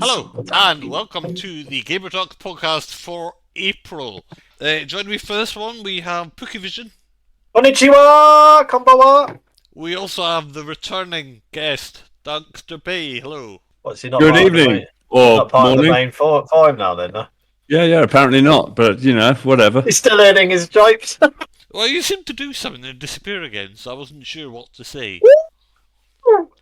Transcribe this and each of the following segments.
Hello, and welcome to the Gamer Talk podcast for April. Joining me for this one, we have Pookie Vision. Konnichiwa! Konbawa! We also have the returning guest, Dunkster Bay. Hello. What's he not Good part of the evening main, or not part of the morning. main five now then, no? Yeah, apparently not, but whatever. He's still earning his stripes. Well, you seem to do something and disappear again, so I wasn't sure what to say.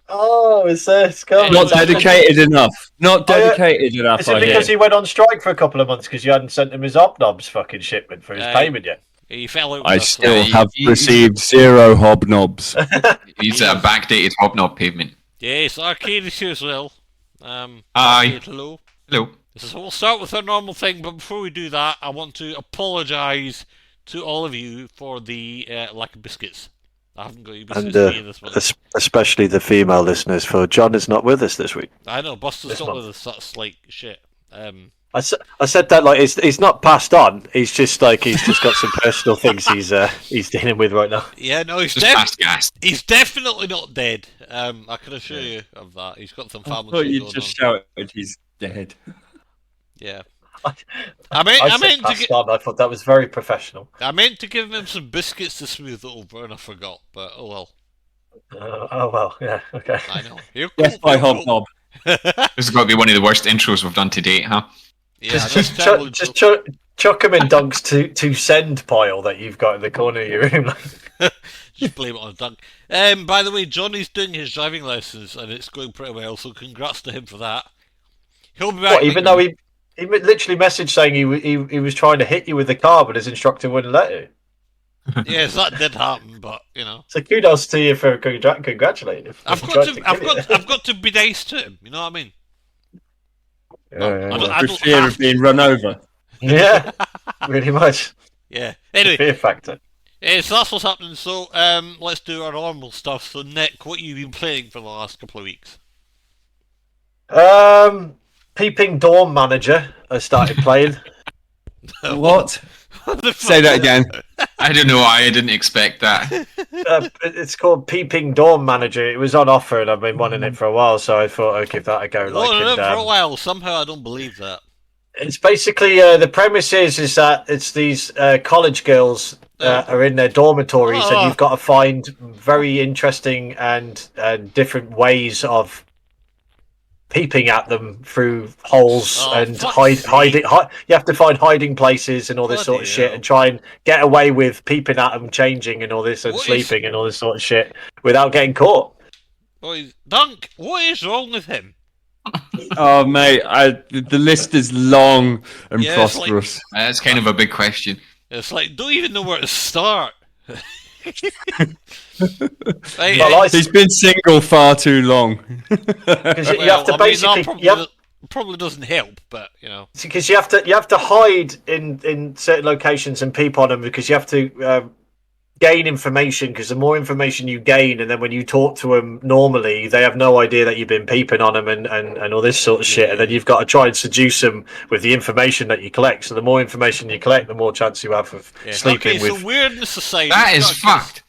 Oh, is this? God. Not dedicated enough. Not dedicated enough, Is it I hear. because he went on strike for a couple of months because you hadn't sent him his Obnobs fucking shipment for his payment yet? He fell out. I with us, still so- have received 0 hobnobs. He's a backdated hobnob pavement. Yes, Arcade is here as well. Hi. Arcade, hello. Hello. So we'll start with our normal thing, but before we do that, I want to apologise to all of you for the lack of biscuits. I haven't got any biscuits And for you this one. especially the female listeners, for John is not with us this week. I know, Busta's This not one. with us, that's like shit. I said that like he's not passed on. He's just like he's just got some personal things he's dealing with right now. Yeah, no, he's, Just fast gas. he's definitely not dead. I can assure you of that. He's got some I family thought shit you going just on. shouted he's dead. Yeah. I I said meant to passed on. I thought that was very professional. I meant to give him some biscuits to smooth it over, and I forgot. But oh well. Oh well, yeah, okay. I know. You're cool, Yes, by you're cool. hobnob. This has got to be one of the worst intros we've done to date, huh? Yeah, Just, that's just, terrible. chuck him in Dunk's to send pile that you've got in the corner of your room. Just blame it on Dunk. By the way, Johnny's doing his driving lessons, and it's going pretty well. So congrats to him for that. He'll be back. What, even though he literally messaged saying he was trying to hit you with the car, but his instructor wouldn't let you. Yes, that did happen, but you know, So kudos to you for congratulating him. I've got to be nice to him. You know what I mean? I For don't fear have of being run over. Yeah, really much. Yeah. Anyway, Fear factor. so that's what's happening. So let's do our normal stuff. So Nick, what you been playing for the last couple of weeks? Peeping Dawn Manager. I started playing. What? What the Say fuck? that again. I don't know why I didn't expect that. It's called Peeping Dawn Manager. It was on offer, and I've been wanting it for a while, so I thought I'd give that a go. Well, and, for a while. Somehow I don't believe that. It's basically the premise is that it's these college girls are in their dormitories, Oh. and you've got to find very interesting and different ways of peeping at them through holes Oh, and fuck's hiding. You have to find hiding places and all this sort Bloody of shit, hell. and try and get away with peeping at them, changing and all this, and What is- sleeping and all this sort of shit without getting caught. Boy, Dunk, what is wrong with him? Oh, mate, the list is long and Yeah, it's like- prosperous. That's kind of a big question. It's like don't even know where to start. Right, Well, He's been single far too long. Because you well, have to I mean, that basically probably doesn't help, but you know. because you have to hide in certain locations and peep on them because you have to gain information because the more information you gain and then when you talk to them normally they have no idea that you've been peeping on them and all this sort of shit and then you've got to try and seduce them with the information that you collect, so the more information you collect the more chance you have of Yeah. sleeping Okay, with so weirdness aside, That it's is not just- fucked.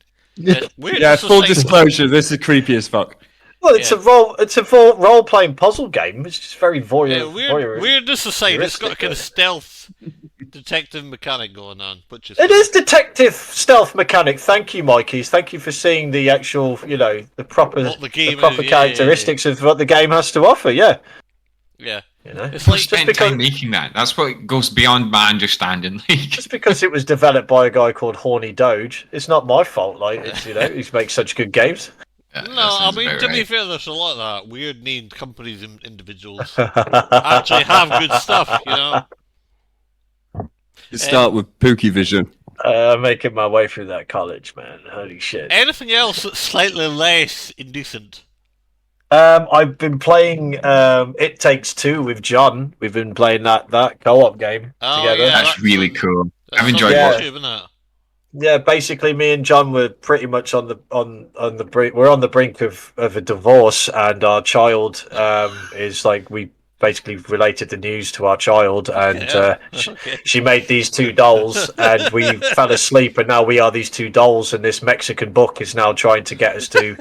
Weirdness Yeah, full aside- disclosure, this is creepy as fuck. well it's Yeah. a role playing puzzle game. It's just very Yeah, voyeur. weirdness aside, it's got a voyeuristic, kind of really. stealth detective mechanic going on, which is It is detective stealth mechanic. Thank you, Mikeys. Thank you for seeing the actual, the proper, What the game proper is, yeah, characteristics of what the game has to offer. Yeah, yeah. you know, It's like just Spent because time making that. That's what goes beyond my understanding. Like, just because it was developed by a guy called Horny Doge, it's not my fault. Like, it's he makes such good games. that No, I sounds mean about to be right. fair, there's a lot of that weird named companies and individuals actually have good stuff, you know. You start with Pookie Vision. Making my way through that college, man. Holy shit. Anything else that's slightly less indecent? I've been playing It Takes Two with John. We've been playing that co-op game Oh, together. yeah. That's really cool. I've enjoyed Yeah. watching. Isn't it? Yeah, basically, me and John were pretty much on the brink. We're on the brink of a divorce, and our child is like we basically related the news to our child, and Yeah. Okay. she made these two dolls, and we fell asleep, and now we are these two dolls, and this Mexican book is now trying to get us to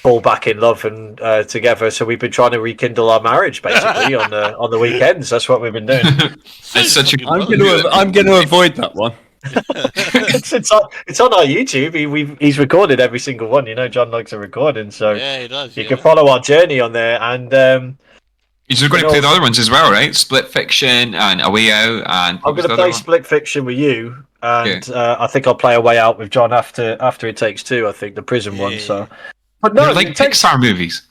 fall back in love and together. So we've been trying to rekindle our marriage basically on the weekends. That's what we've been doing. It's such a. I'm going to avoid that one. It's on our YouTube. He's recorded every single one. You know, John likes a recording, so Yeah, he does. you can follow our journey on there. And You're going to play the other ones as well, right? Split Fiction and A Way Out, and I'm going to play Split Fiction with you, and I think I'll play A Way Out with John after It Takes Two. I think the prison one. So, but no, They're like Pixar movies.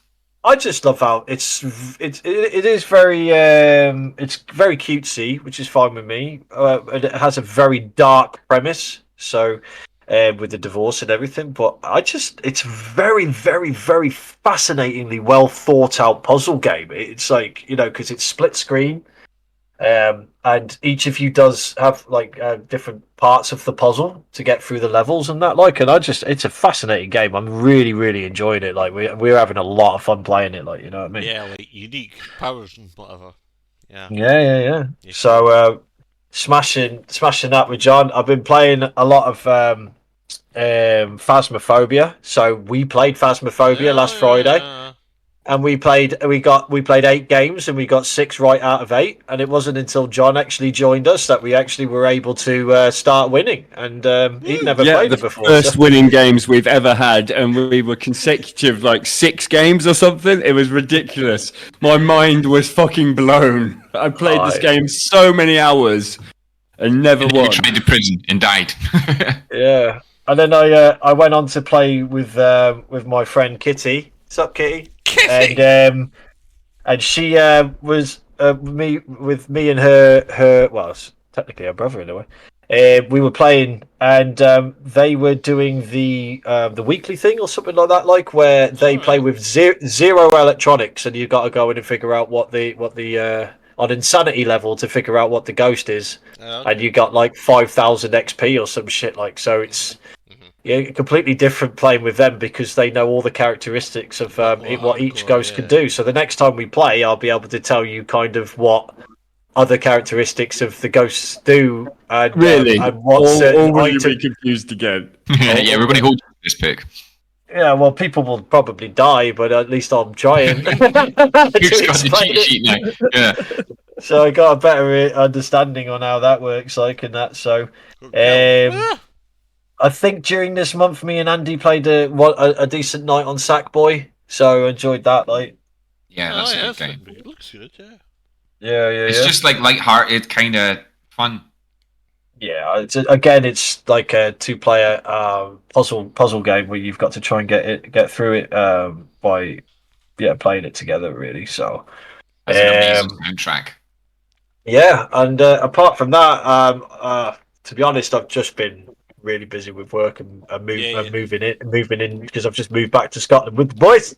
I just love how it is very it's very cutesy, which is fine with me. It has a very dark premise, so with the divorce and everything. But it's very, very, very fascinatingly well thought out puzzle game. It's like, because it's split screen, and each of you does have like different parts of the puzzle to get through the levels and that. It's a fascinating game. I'm really, really enjoying it. Like we're having a lot of fun playing it. Like, you know what I mean? Yeah, like unique powers and whatever. Yeah. Yeah. So smashing that with John. I've been playing a lot of Phasmophobia. So we played Phasmophobia last Friday. And we played 8 games and we got 6 right out of 8. And it wasn't until John actually joined us that we actually were able to start winning. And he'd never played it before. First winning games we've ever had, and we were consecutive like 6 games or something. It was ridiculous. My mind was fucking blown. I played this game so many hours and never won. You tried the prison and died. Yeah. And then I went on to play with my friend Kitty. What's up, Kitty? And she was with me and her. Well, it's technically her brother in a way. We were playing, and they were doing the weekly thing or something like that, like where they play with zero electronics, and you've got to go in and figure out what the on insanity level to figure out what the ghost is, and you got like 5,000 XP or some shit like. So it's. Yeah, completely different playing with them because they know all the characteristics of what each ghost can do. So the next time we play, I'll be able to tell you kind of what other characteristics of the ghosts do. And, and what certain will you be confused again? Yeah, we're going to hold this pick. Yeah, well, people will probably die, but at least I'm trying. Who's got the cheat sheet now? Yeah. So I got a better understanding on how that works, like, and that. So, I think during this month, me and Andy played a decent night on Sackboy, so enjoyed that. Like, yeah, that's a good game. It looks good, yeah. Yeah. It's just like light-hearted, kind of fun. Yeah, it's like a 2-player puzzle game where you've got to try and get through it by playing it together, really. So, that's an amazing soundtrack. Yeah, and apart from that, to be honest, I've just been really busy with work and moving in because I've just moved back to Scotland with the boys.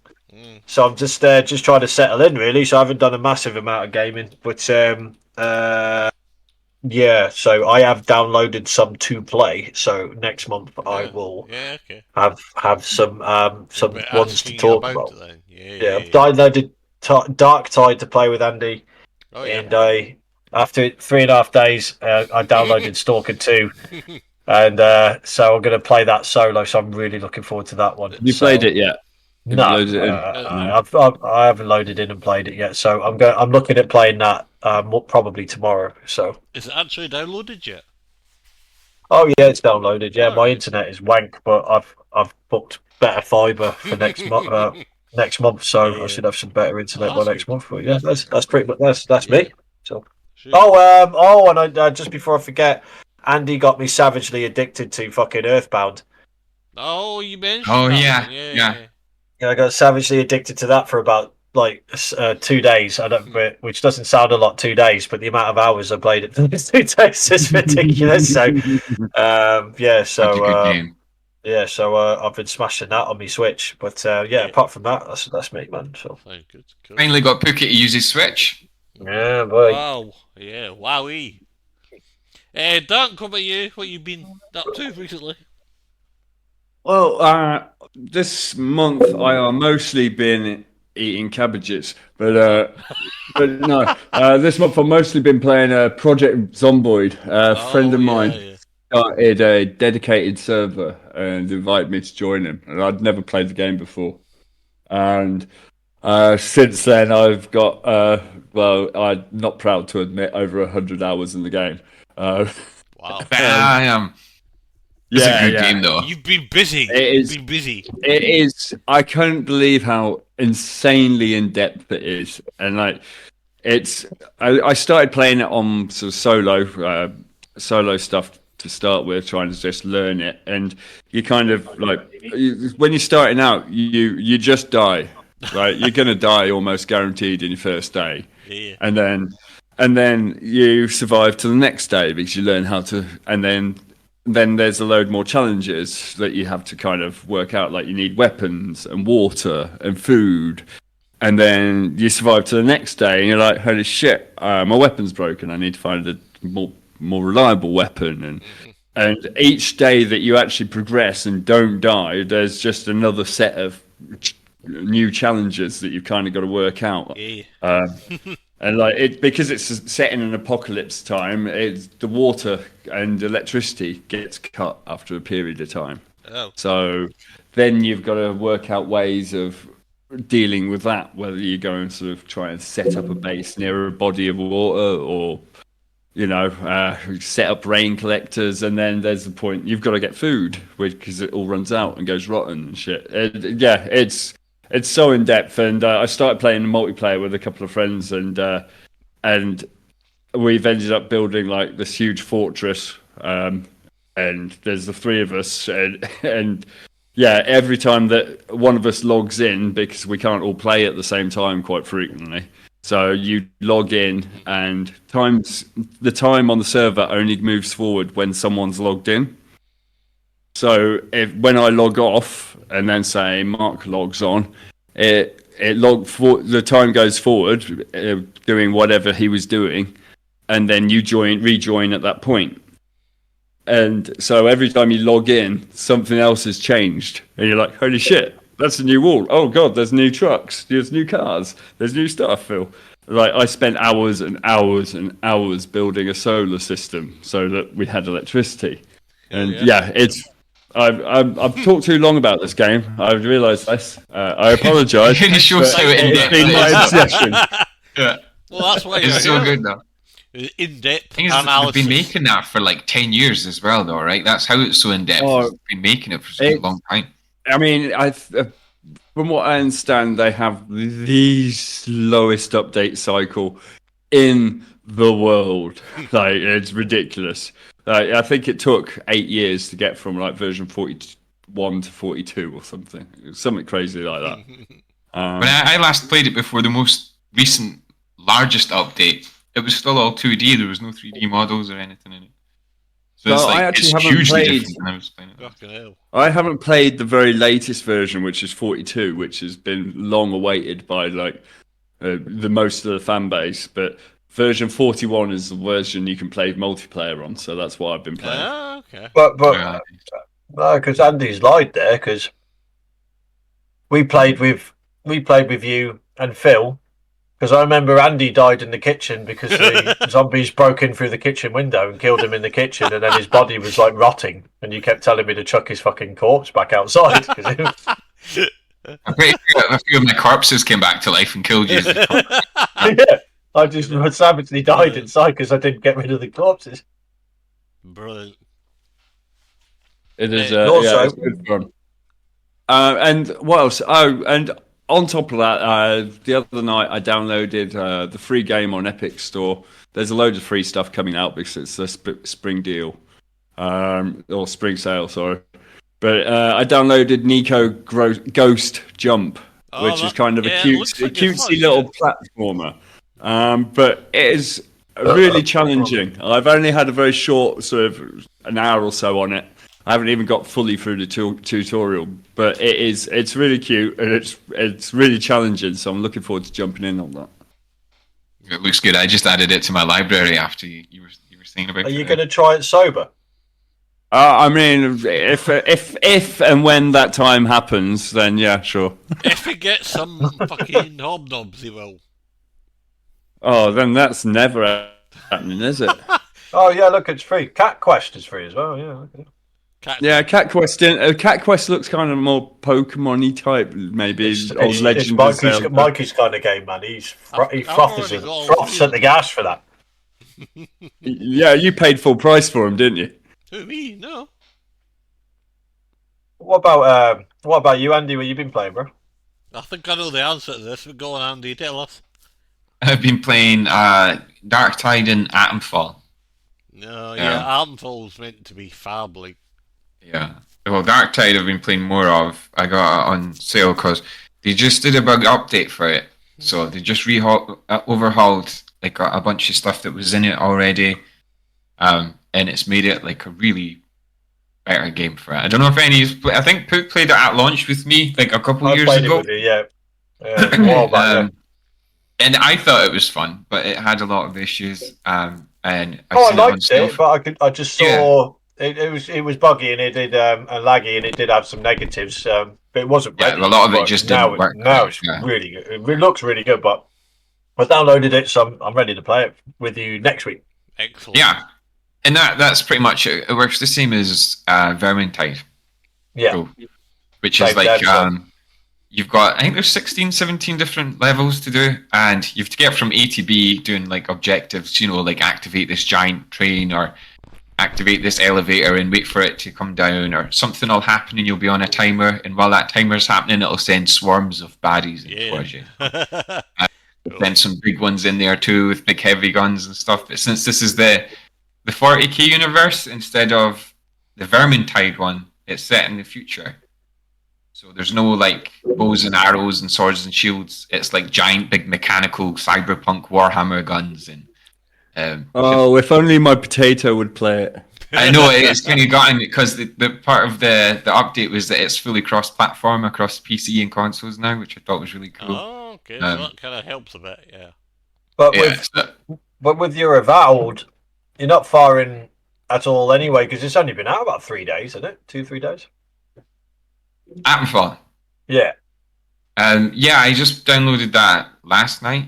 So I'm just trying to settle in, really. So I haven't done a massive amount of gaming, but so I have downloaded some to play. So next month I will have some ones to talk about. I've downloaded Dark Tide to play with Andy, and after 3.5 days I downloaded Stalker 2. And so I'm going to play that solo. So I'm really looking forward to that one. Have you played it yet? No, I haven't loaded in and played it yet. So I'm looking at playing that probably tomorrow. So is it actually downloaded yet? Oh yeah, it's downloaded. Yeah, my internet is wank, but I've booked better fiber for next month. Next month, so I should have some better internet by next month. But yeah, that's pretty much that's me. So and I just before I forget. Andy got me savagely addicted to fucking Earthbound. Oh, you mentioned that. Yeah, I got savagely addicted to that for about like 2 days. Which doesn't sound a lot, 2 days, but the amount of hours I played it for 2 days is ridiculous. So, so I've been smashing that on my Switch. But apart from that, that's me, man. So good. Finally got Pookie to use his Switch. Yeah, boy. Wow, yeah, wowee. Dan, what about you? What you been up to recently? Well, this month I have mostly been eating cabbages, but no. This month I've mostly been playing Project Zomboid. A friend of mine started a dedicated server and invited me to join him, and I'd never played the game before. And since then, I've got I'm not proud to admit, over 100 hours in the game. Wow. I am. It's a good Yeah. game, though. You've been busy. It You've is. been busy. It is. I couldn't believe how insanely in depth it is, and like it's. I started playing it on sort of solo stuff to start with, trying to just learn it, and you kind of like when you're starting out, you just die, right? You're gonna die almost guaranteed in your first day, Yeah. and then you survive to the next day because you learn how to, and then there's a load more challenges that you have to kind of work out, like you need weapons and water and food, and then you survive to the next day and you're like, holy shit, my weapon's broken, I need to find a more reliable weapon. And each day that you actually progress and don't die, there's just another set of new challenges that you've kind of got to work out. Yeah. And like it, because it's set in an apocalypse time, it's the water and electricity gets cut after a period of time. Oh. So then you've got to work out ways of dealing with that, whether you go and sort of try and set up a base near a body of water, or set up rain collectors, and then there's the point you've got to get food because it all runs out and goes rotten and shit. It's so in depth, and I started playing multiplayer with a couple of friends, and we've ended up building like this huge fortress. And there's the three of us, and yeah, every time that one of us logs in, because we can't all play at the same time quite frequently. So you log in, and the time on the server only moves forward when someone's logged in. So when I log off and then say Mark logs on, the time goes forward, doing whatever he was doing, and then you rejoin at that point. And so every time you log in, something else has changed, and you're like, holy shit, that's a new wall. Oh god, there's new trucks, there's new cars, there's new stuff, Phil. Like I spent hours and hours and hours building a solar system so that we had electricity. And I've talked too long about this game. I've realised this. I apologise. It shows how in It's depth been it my is. obsession. Yeah. Well, that's why you're It's so here. good, though. In-depth Thing is, analysis. they've been making that for like 10 years as well, though, right? That's how it's so in depth. Oh, They've been making it for such a long time. I mean, from what I understand, they have the slowest update cycle in the world. Like, it's ridiculous. I think it took 8 years to get from like version 41 to 42 or something. Something crazy like that. When I last played it before the most recent, largest update, it was still all 2D. There was no 3D models or anything in it. So it's I like actually it's haven't hugely played- different than I was playing it. Fucking hell. I haven't played the very latest version, which is 42, which has been long awaited by like the most of the fan base. But version 41 is the version you can play multiplayer on, so that's what I've been playing. Ah, okay. But Yeah. no, because Andy's lied there. Because we played with you and Phil. Because I remember Andy died in the kitchen because the zombies broke in through the kitchen window and killed him in the kitchen, and then his body was like rotting, and you kept telling me to chuck his fucking corpse back outside. I'm pretty sure a few of my corpses came back to life and killed you. Yeah, I just savagely died inside because I didn't get rid of the corpses. Brilliant. It is, Also- it's good fun. And what else? Oh, and on top of that, the other night I downloaded the free game on Epic Store. There's a load of free stuff coming out because it's a spring deal, or spring sale, sorry. But I downloaded Nico Ghost Jump, which is kind of a cutesy little platformer. But it is really challenging. I've only had a very short, sort of an hour or so on it. I haven't even got fully through the tutorial, but it's really cute and it's really challenging. So I'm looking forward to jumping in on that. It looks good. I just added it to my library after you were saying about it. Are you going to try it sober? I mean, if and when that time happens, then yeah, sure. If he gets some fucking hobnobs, he will. Oh, then that's never happening, is it? Oh yeah, look, it's free. Cat Quest is free as well. Yeah. Okay. Yeah, Cat Quest. Cat Quest looks kind of more Pokemon-y type, maybe old It's Legend of Zelda. Mikey's kind of game, man. He I've froths, already got all froths three at of the them. gas for that. Yeah, you paid full price for him, didn't you? Who, me? No. What about you, Andy? What you been playing, bro? I think I know the answer to this, but go on, Andy, tell us. I've been playing Dark Tide and Atomfall. No, Yeah. yeah, Armfall's meant to be fab, like. Yeah. Well, Dark Tide I've been playing more of. I got it on sale because they just did a bug update for it. So they just overhauled like a bunch of stuff that was in it already, and it's made it like a really better game for it. I don't know if I think Pook played it at launch with me like a couple I years played ago. it with you, yeah. A while back, And I thought it was fun, but it had a lot of issues. And I've I seen it on liked sale. it, but I just saw it was buggy and it did and laggy and it did have some negatives. But it wasn't Yeah, ready. a lot of it but just now didn't work. Now it's Yeah. really good. It looks really good, but I downloaded it, so I'm ready to play it with you next week. Excellent. Yeah, and that's pretty much it. It works the same as Vermintide. Yeah, Cool. Which is Same like dev, you've got, I think there's 16, 17 different levels to do, and you have to get from A to B doing like objectives, like activate this giant train or activate this elevator and wait for it to come down, or something will happen and you'll be on a timer, and while that timer's happening it'll send swarms of baddies in towards you. Then some big ones in there too with big heavy guns and stuff. But since this is the 40k universe instead of the Vermintide one, it's set in the future. So there's no like bows and arrows and swords and shields. It's like giant, big mechanical cyberpunk Warhammer guns and. If only my potato would play it. I know it's kind of gotten because the part of the update was that it's fully cross-platform across PC and consoles now, which I thought was really cool. Oh, okay, so that kind of helps a bit, yeah. but Yeah, with your Avowed, you're not far in at all anyway because it's only been out about 3 days, isn't it? 2-3 days. Atomfall. Yeah. Yeah, I just downloaded that last night.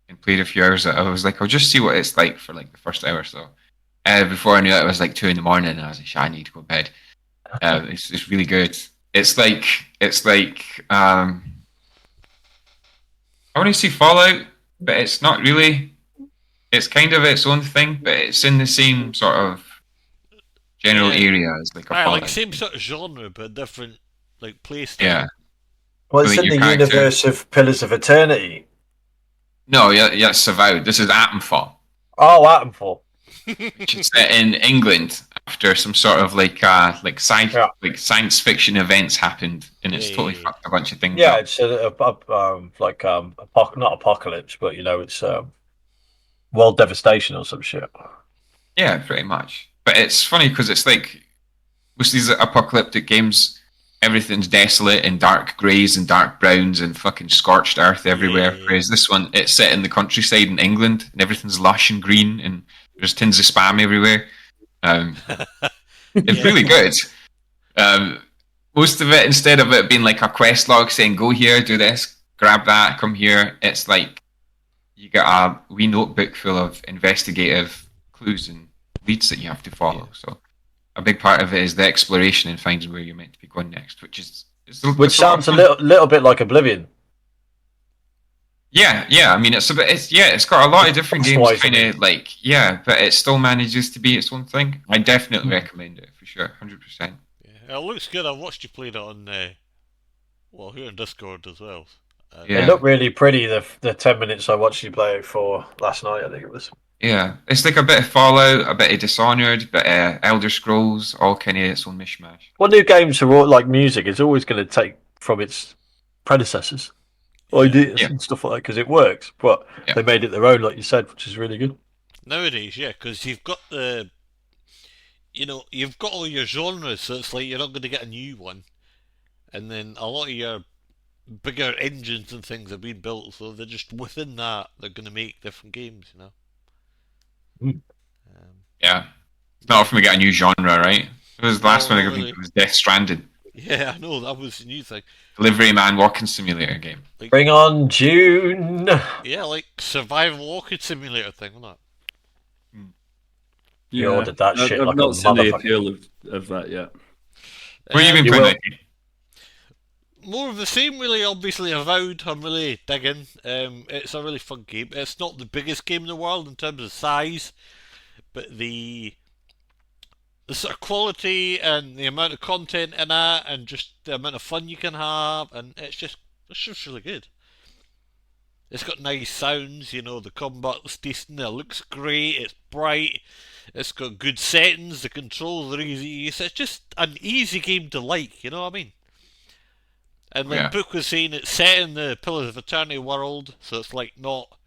And played a few hours. I was like, I'll just see what it's like for like the first hour or so. Before I knew it was like 2 a.m, and I was like, I need to go to bed. It's really good. It's like I want to see Fallout, but it's not really. It's kind of its own thing, but it's in the same sort of general area as like a Fallout. Like same sort of genre, but different like play style. Yeah. Well, it's Like in the your character. universe of Pillars of Eternity. No, yeah, it's Avowed. This is Atomfall, Oh, Atomfall. which is set in England after some sort of like science fiction events happened, and it's totally fucked a bunch of things Yeah, up. it's not apocalypse, but it's world devastation or some shit. Yeah, pretty much. But it's funny because it's like most of these apocalyptic games, everything's desolate and dark greys and dark browns and fucking scorched earth everywhere. Yeah. Whereas this one, it's set in the countryside in England and everything's lush and green and there's tins of spam everywhere. It's really good. Most of it, instead of it being like a quest log saying go here, do this, grab that, come here, it's like you get a wee notebook full of investigative clues and leads that you have to follow. So a big part of it is the exploration and finding where you're meant to be going next, which Sounds a little bit like Oblivion. Yeah. I mean, it's got a lot of different games, Cost-wise, kind I of like but it still manages to be its own thing. I definitely recommend it for sure, 100%. Yeah, it looks good. I watched you play it on, here on Discord as well. Yeah. It looked really pretty. The 10 minutes I watched you play it for last night, I think it was. Yeah, it's like a bit of Fallout, a bit of Dishonored, a bit of Elder Scrolls, all kind of its own mishmash. Well, new games are all, like music. It's always going to take from its predecessors, ideas and stuff like that because it works. But they made it their own, like you said, which is really good. Nowadays, yeah, because you've got you've got all your genres, so it's like you're not going to get a new one. And then a lot of your bigger engines and things have been built, so they're just within that, they're going to make different games, Yeah. It's not often we get a new genre, right? It was the last one I think it was Death Stranded. Yeah, I know, that was a new thing. Delivery Man Walking Simulator game. Like, Bring on June. yeah, like survival walking simulator thing, wasn't it? You ordered that shit I've like a not seen the motherfucker. appeal of that yet. What have you been You playing? will. Mikey? More of the same, really. Obviously, Avowed, I'm really digging. It's a really fun game. It's not the biggest game in the world in terms of size, but the sort of quality and the amount of content in it, and just the amount of fun you can have, and it's just really good. It's got nice sounds, the combat's decent, it looks great, it's bright, it's got good settings, the controls are easy to use. It's just an easy game to like, you know what I mean? And like Yeah. Book was saying, it's set in the Pillars of Eternity world, so it's like not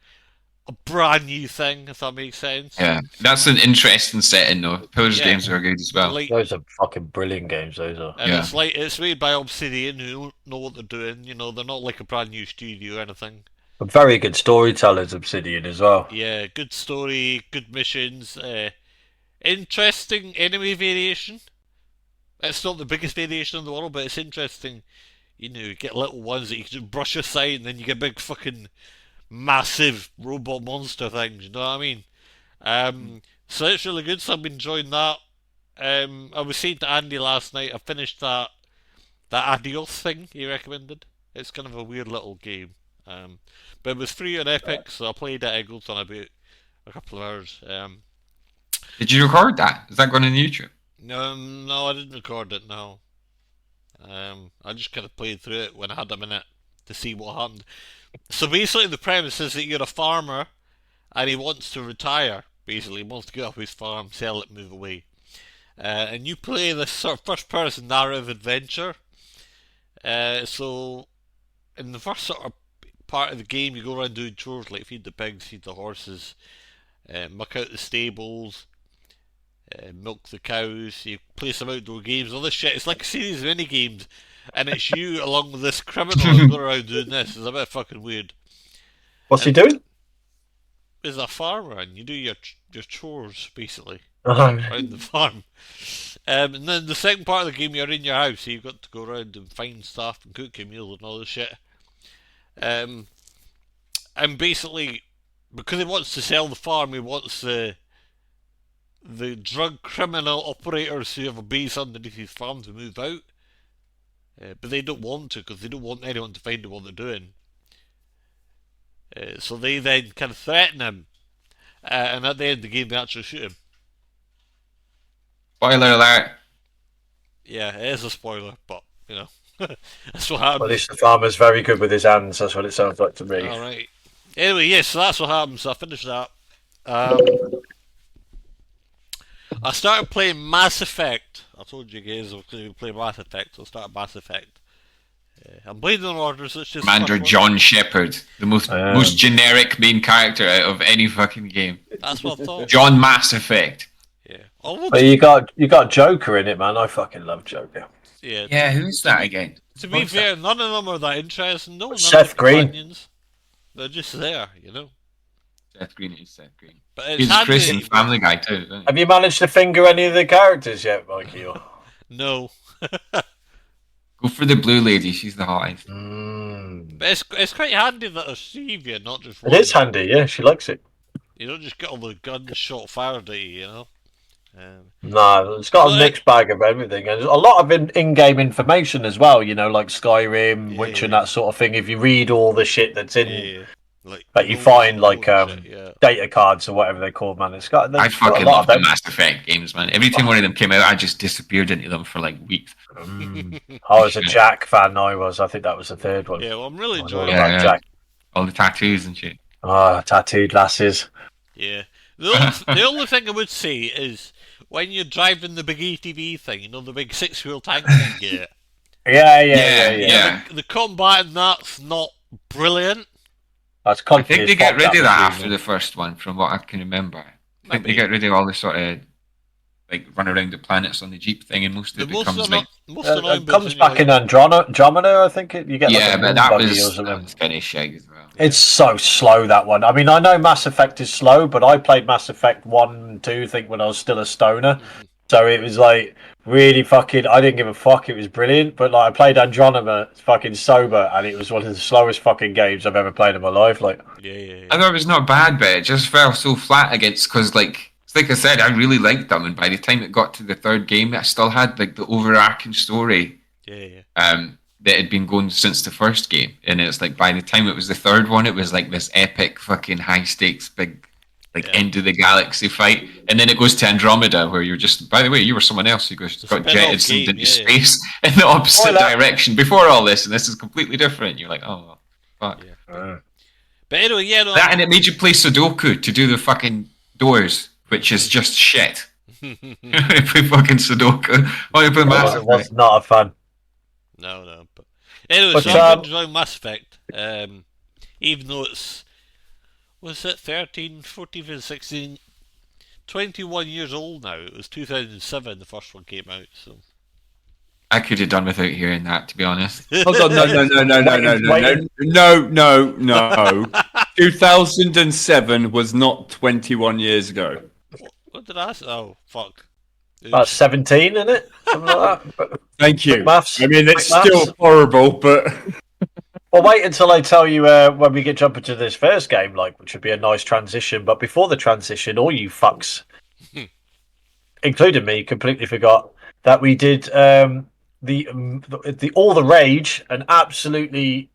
a brand new thing, if that makes sense. Yeah, that's an interesting setting though. Pillars Yeah. games are good as well. Like, Those are fucking brilliant games. Those are. and Yeah. it's made by Obsidian, who don't know what they're doing. They're not like a brand new studio or anything. Very good storytellers, Obsidian as well. Yeah, good story, good missions, interesting enemy variation. It's not the biggest variation in the world, but it's interesting. You get little ones that you can just brush aside, and then you get big fucking massive robot monster things. You know what I mean? So it's really good. So I've been enjoying that. I was saying to Andy last night, I finished that Adios thing he recommended. It's kind of a weird little game. But it was free on Epic, so I played it. It goes on about a couple of hours. Did you record that? Is that going on YouTube? No, I didn't record it. No, I just kind of played through it when I had a minute to see what happened. So basically, the premise is that you're a farmer, and he wants to retire. Basically, he wants to get off his farm, sell it, move away. And you play this sort of first-person narrative adventure. So in the first sort of part of the game, you go around doing chores like feed the pigs, feed the horses, muck out the stables, milk the cows. You play some outdoor games, all this shit. It's like a series of mini games, and it's you along with this criminal going around doing this. It's a bit fucking weird. What's he doing? Is a farmer, and you do your chores basically Oh. around the farm. And then the second part of the game, you're in your house, so you've got to go around and find stuff and cook your meals and all this shit. And basically, because he wants to sell the farm, he wants the drug criminal operators who have a base underneath his farm to move out. But they don't want to, because they don't want anyone to find out what they're doing. So they then kind of threaten him, and at the end of the game, they actually shoot him. Spoiler alert. Yeah, it is a spoiler, but that's what happens. Well, at least the farmer's very good with his hands. That's what it sounds like to me. All right. Anyway, yes, so that's what happens. So I finished that. I started playing Mass Effect. I told you guys I was going to play Mass Effect, so I started Mass Effect. I'm playing in order, so it's just Commander John Shepard, the most generic main character out of any fucking game. That's what I thought. John Mass Effect. Yeah. But you got Joker in it, man. I fucking love Joker. Yeah. Yeah, who's that again? To be fair, none of them are that interesting. No, none Seth of the Green. companions. They're just there, Seth Green is Seth Green. But it's He's handy. Chris in Family Guy too, isn't he? Have you managed to finger any of the characters yet, Mikey? No. Go for the blue lady, she's the hottest. But it's quite handy that there's three of you, not just It one. is handy, yeah. She likes it. You don't just get all the guns shot fired at you, No, it's got a Well, mixed bag of everything, and a lot of in-game information as well. Like Skyrim, Yeah, Witcher, and yeah. that sort of thing. If you read all the shit that's in, Yeah. Like, but you notes find and like shit, yeah. data cards or whatever they're called, man. It's got. I There's got a fucking lot love of the them. Mass Effect games, man. Every time one of them came out, I just disappeared into them for like weeks. I was a Jack fan. I think that was the third one. Yeah, well, I'm really I was all enjoying about it. Yeah. Jack. All the tattoos and shit. Tattooed lasses. Yeah. The only thing I would say is when you're driving the big ATV thing, the big six-wheel tank thing, Yeah. the combat in that's not brilliant. That's I think they get fuck, rid of that machine, after man. the first one, from what I can remember. I think Maybe. they get rid of all the sort of like run around the planets on the Jeep thing, and most of it becomes like most annoying It comes bits back in when Andromeda, I think. You get yeah, like a but that buggy or was something. kind of shag as well. It's so slow, that one. I mean, I know Mass Effect is slow, but I played Mass Effect 1 and 2, I think, when I was still a stoner. So it was like really fucking. I didn't give a fuck. It was brilliant. But like, I played Andromeda fucking sober, and it was one of the slowest fucking games I've ever played in my life. Like, Yeah. I thought it was not bad, but it just fell so flat against because like It's like I said, I really liked them, and by the time it got to the third game, I still had like the overarching story Yeah. that had been going since the first game. And it's like by the time it was the third one, it was like this epic fucking high stakes big end of the galaxy fight. And then it goes to Andromeda, where you're just, by the way, you were someone else who got jettisoned into space in the opposite direction before all this, and this is completely different. You're like, oh fuck. Yeah. But anyway, yeah, no, That, and it made you play Sudoku to do the fucking doors, which is just shit. Play fucking Sudoku. Why you play Mass It was not a fun. No. But anyway, But, so I'm enjoying Mass Effect. Even though it's, was it 13, 14, 15, 16, 21 years old now. It was 2007 the first one came out, so. I could have done without hearing that, to be honest. Hold on, no. 2007 was not 21 years ago. What did I say? Oh, fuck. About 17, isn't it? Something like that. Thank you. Maths. I mean, it's Quick still maths. horrible, but Well, wait until I tell you when we get jump into this first game, which would be a nice transition. But before the transition, all you fucks, including me, completely forgot that we did the all the rage and absolutely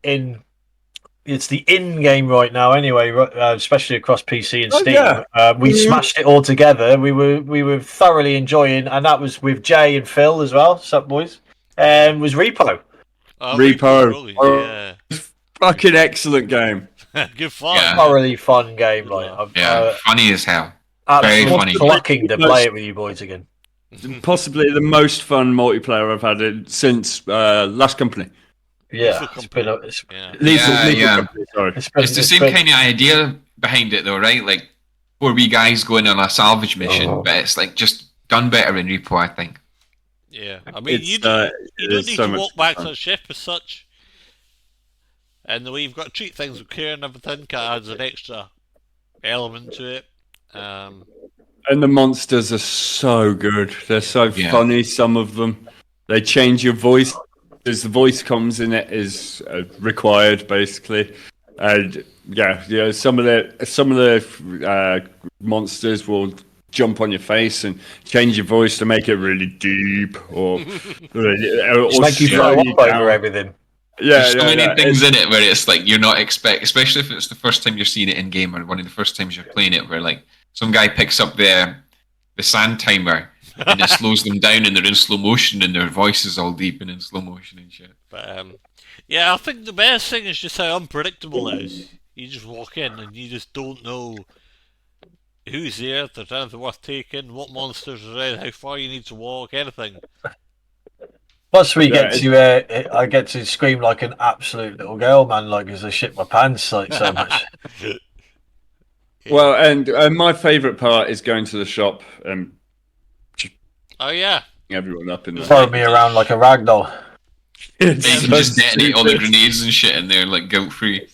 it's the in game right now anyway, especially across PC and Steam. Yeah. We smashed it all together. We were thoroughly enjoying, and that was with Jay and Phil as well. Sup boys? And was Repo. Oh, Repo. Really, yeah. Fucking excellent game. Good fun. Yeah. Thoroughly fun game. Funny as hell. Very Absolutely funny. plucking to play it with you boys again. Possibly the most fun multiplayer I've had since Last Company. Yeah, it's been Lethal Yeah. Company, sorry. It's the same kind of idea behind it, though, right? Like 4 wee guys going on a salvage mission, but it's like just done better in Repo, I think. Yeah, I mean, It's, you don't need so to much walk back to fun. the ship as such. And the way you've got to treat things with care and everything kind of adds an extra element to it. And the monsters are so good. They're so funny, some of them. They change your voice as the voice comes in it is required, basically. And some of the monsters will jump on your face and change your voice to make it really deep or make you throw up over everything. There's so many things in it where it's like you're not especially if it's the first time you're seeing it in game or one of the first times you're playing it, where like some guy picks up the sand timer and it slows them down and they're in slow motion and their voice is all deep and in slow motion and shit. But I think the best thing is just how unpredictable it is. You just walk in and you just don't know who's there, if there's anything worth taking, what monsters are around, how far you need to walk, anything. Plus, I get to scream like an absolute little girl, man, like as I shit my pants like so much. Well, and my favourite part is going to the shop and everyone up in there. Throw me around like a ragdoll. You can just detonate all the grenades and shit in there, like guilt free.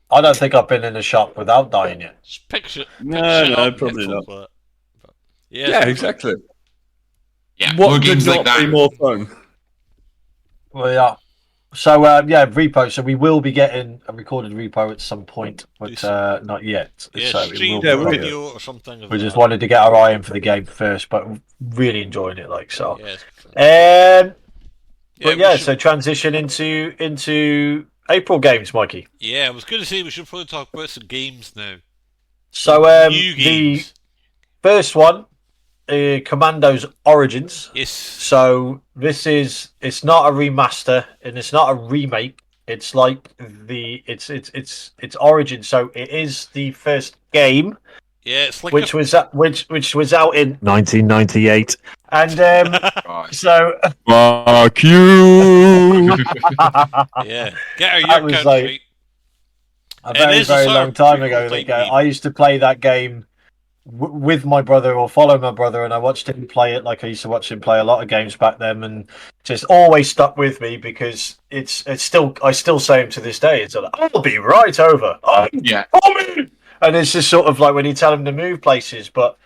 I don't think I've been in a shop without dying yet. Just picture. No, probably not. But, yeah, exactly. Yeah, what more could games not like that. be more fun? Well, yeah. So, Repo. So we will be getting a recorded Repo at some point, but not yet. Yeah, so stream video or something. We just wanted to get our eye in for the game first, but really enjoying it, like so. So transition into April games, Mikey. Yeah, I was going to say we should probably talk about some games now. So New games. The first one, Commando's Origins. Yes. So it's not a remaster and it's not a remake. It's like it's Origins. So it is the first game. Yeah, it's like which was out in 1998, and so fuck you. Yeah, get our year count right. A very long time ago. I used to play that game with my brother or follow my brother, and I watched him play it. Like I used to watch him play a lot of games back then, and just always stuck with me because it's still I still say him to this day. It's like, I'll be right over. And it's just sort of like when you tell them to move places. But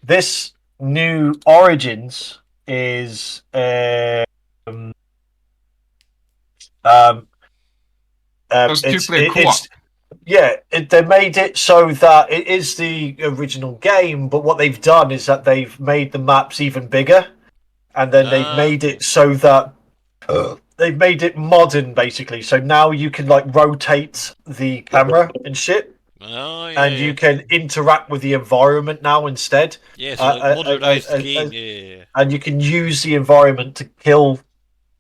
this new Origins is It's two-player co-op. they made it so that it is the original game, but what they've done is that they've made the maps even bigger, and then they've made it so that they've made it modern, basically. So now you can like rotate the camera and shit, and you can interact with the environment now instead. Yeah, so like modernised the game. Yeah. And you can use the environment to kill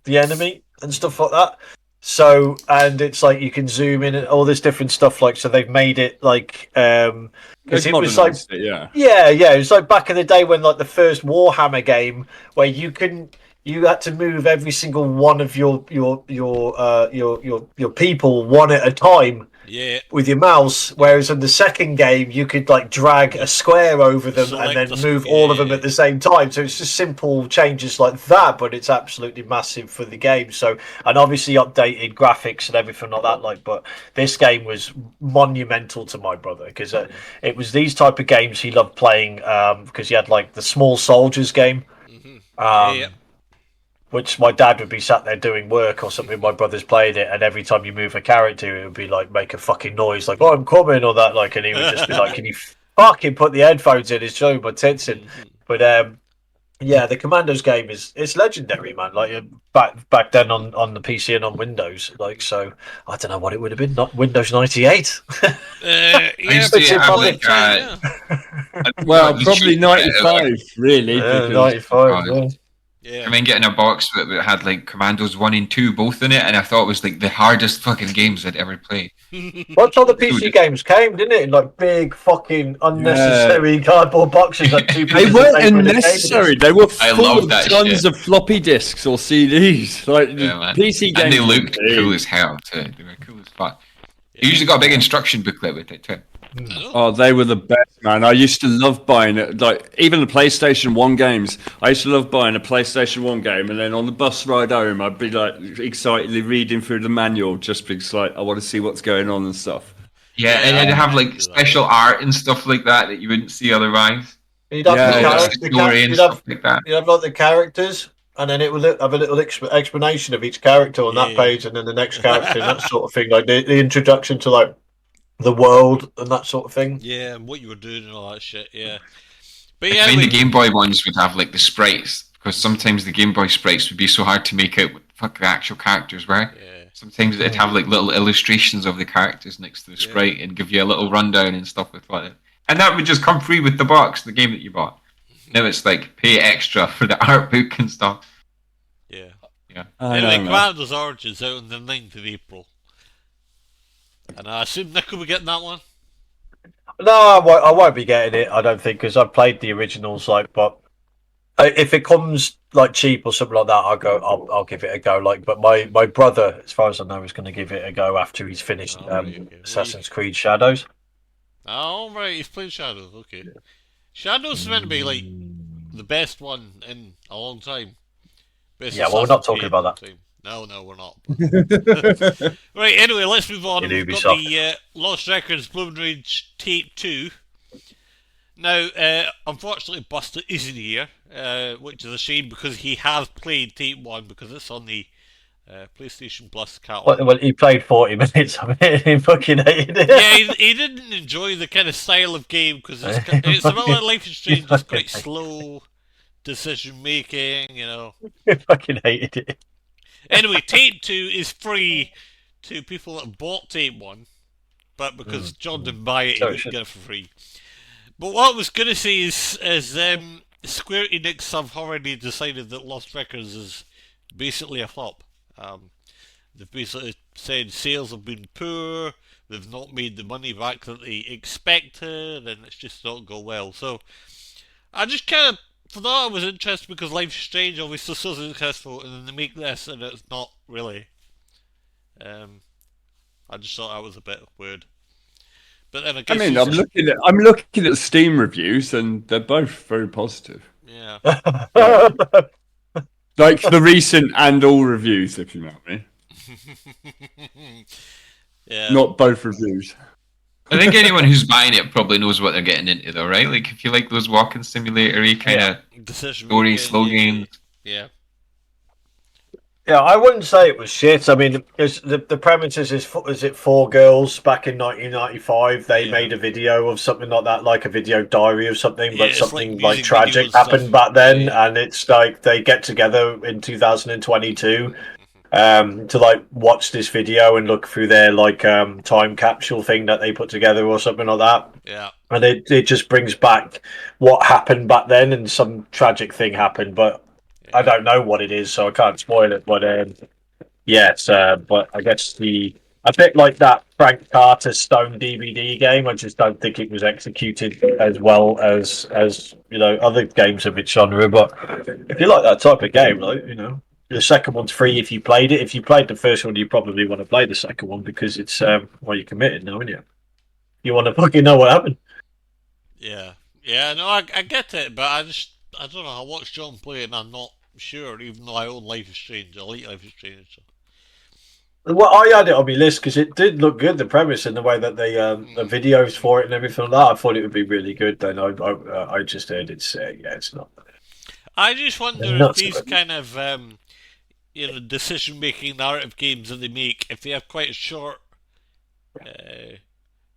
the enemy and stuff like that. So, and it's like you can zoom in and all this different stuff. Like, so they've made it like because it was like it was like back in the day when like the first Warhammer game where you had to move every single one of your people one at a time. Yeah. With your mouse, whereas in the second game you could like drag a square over them and then move all of them at the same time. So it's just simple changes like that, but it's absolutely massive for the game. So, and obviously updated graphics and everything like that. Like, but this game was monumental to my brother because it was these type of games he loved playing because he had like the Small Soldiers game. Which my dad would be sat there doing work or something. My brother's played it, and every time you move a character, it would be like make a fucking noise, like "Oh, I'm coming" or that. Like, and he would just be like, "Can you fucking put the headphones in? It's showing my tits in." But the Commandos game it's legendary, man. Like back then on the PC and on Windows. Like, so I don't know what it would have been. Not Windows 98. Well, probably 95, really. 95. Yeah. I remember getting a box that had like Commandos 1 and 2 both in it, and I thought it was like the hardest fucking games I'd ever played. Once all the PC games came, didn't it? In like big fucking unnecessary cardboard boxes. Like they weren't unnecessary. They were full of tons of floppy disks or CDs. Like PC games, and they looked cool as hell too. They were cool as fuck. You usually got a big instruction booklet with it too. Oh, they were the best, man. I used to love buying it. Like, even the PlayStation 1 games. I used to love buying a PlayStation 1 game, and then on the bus ride home, I'd be like excitedly reading through the manual just because like I want to see what's going on and stuff. Yeah, and it'd have like special art and stuff like that you wouldn't see otherwise. You'd have like the characters, and then it would have a little explanation of each character on that page, and then the next character and that sort of thing. Like the introduction to like the world and that sort of thing. Yeah, and what you were doing and all that shit. Yeah, but I mean, the Game Boy ones would have like the sprites because sometimes the Game Boy sprites would be so hard to make out what the actual characters were. Yeah. Sometimes it'd have like little illustrations of the characters next to the sprite and give you a little rundown and stuff with what. And that would just come free with the box, the game that you bought. Now it's like pay extra for the art book and stuff. Yeah. Yeah. Anyway, Commandos Origins out on the 9th of April. And I assume Nick will be getting that one. No, I won't be getting it. I don't think because I've played the originals. Like, but if it comes like cheap or something like that, I'll give it a go. Like, but my brother, as far as I know, is going to give it a go after he's finished Assassin's Creed Shadows. Oh right, he's played Shadows. Okay, Shadows is meant to be like the best one in a long time. We're not talking about that. No, we're not. Right, anyway, let's move on. We've got the Lost Records Blooming Rage Tape 2. Now, unfortunately, Busta isn't here, which is a shame because he has played Tape 1 because it's on the PlayStation Plus catalog. Well, he played 40 minutes of it and he fucking hated it. Yeah, he didn't enjoy the kind of style of game because it's a bit like Life is Strange, it's quite slow decision making, you know. He fucking hated it. Anyway, Tape 2 is free to people that bought Tape 1, but because John didn't buy it, he didn't get it for free. But what I was going to say is Square Enix have already decided that Lost Records is basically a flop. They've basically said sales have been poor, they've not made the money back that they expected, and it's just not go well. So, I just kind of thought I was interested because Life is Strange obviously so successful, and then they make this and it's not really. I just thought that was a bit weird. But then I guess I'm looking at Steam reviews and they're both very positive. Yeah. Like the recent and all reviews, if you know what I mean. Yeah. Not both reviews. I think anyone who's buying it probably knows what they're getting into, though, right? Like, if you like those walking simulator-y kind of story, slow games. Yeah. Yeah, I wouldn't say it was shit. I mean, the premises is it four girls back in 1995? They Yeah. made a video of something like that, like a video diary of something, Yeah, but it's like something like music video tragic and happened stuff. back then, Yeah. and it's like they get together in 2022 to like watch this video and look through their like time capsule thing that they put together or something like that. Yeah. And it just brings back what happened back then, and some tragic thing happened, but I Yeah. don't know what it is, so I can't spoil it. But yes, but I guess a bit like that Frank Carter Stone DVD game. I just don't think it was executed as well as other games of its genre. But if you like that type of game, like the second one's free if you played it. If you played the first one, you probably want to play the second one because it's you're committed now, aren't you? You want to fucking know what happened. Yeah. Yeah, no, I get it, but I don't know, I watched John play it and I'm not sure, even though I own Life is Strange, I like Life is Strange. So. Well, I had it on my list because it did look good, the premise and the way that they the videos for it and everything like that. I thought it would be really good. Then I just heard it's yeah, it's not. I just wonder if Not so these good. kind of decision making narrative games that they make, if they have quite a short uh,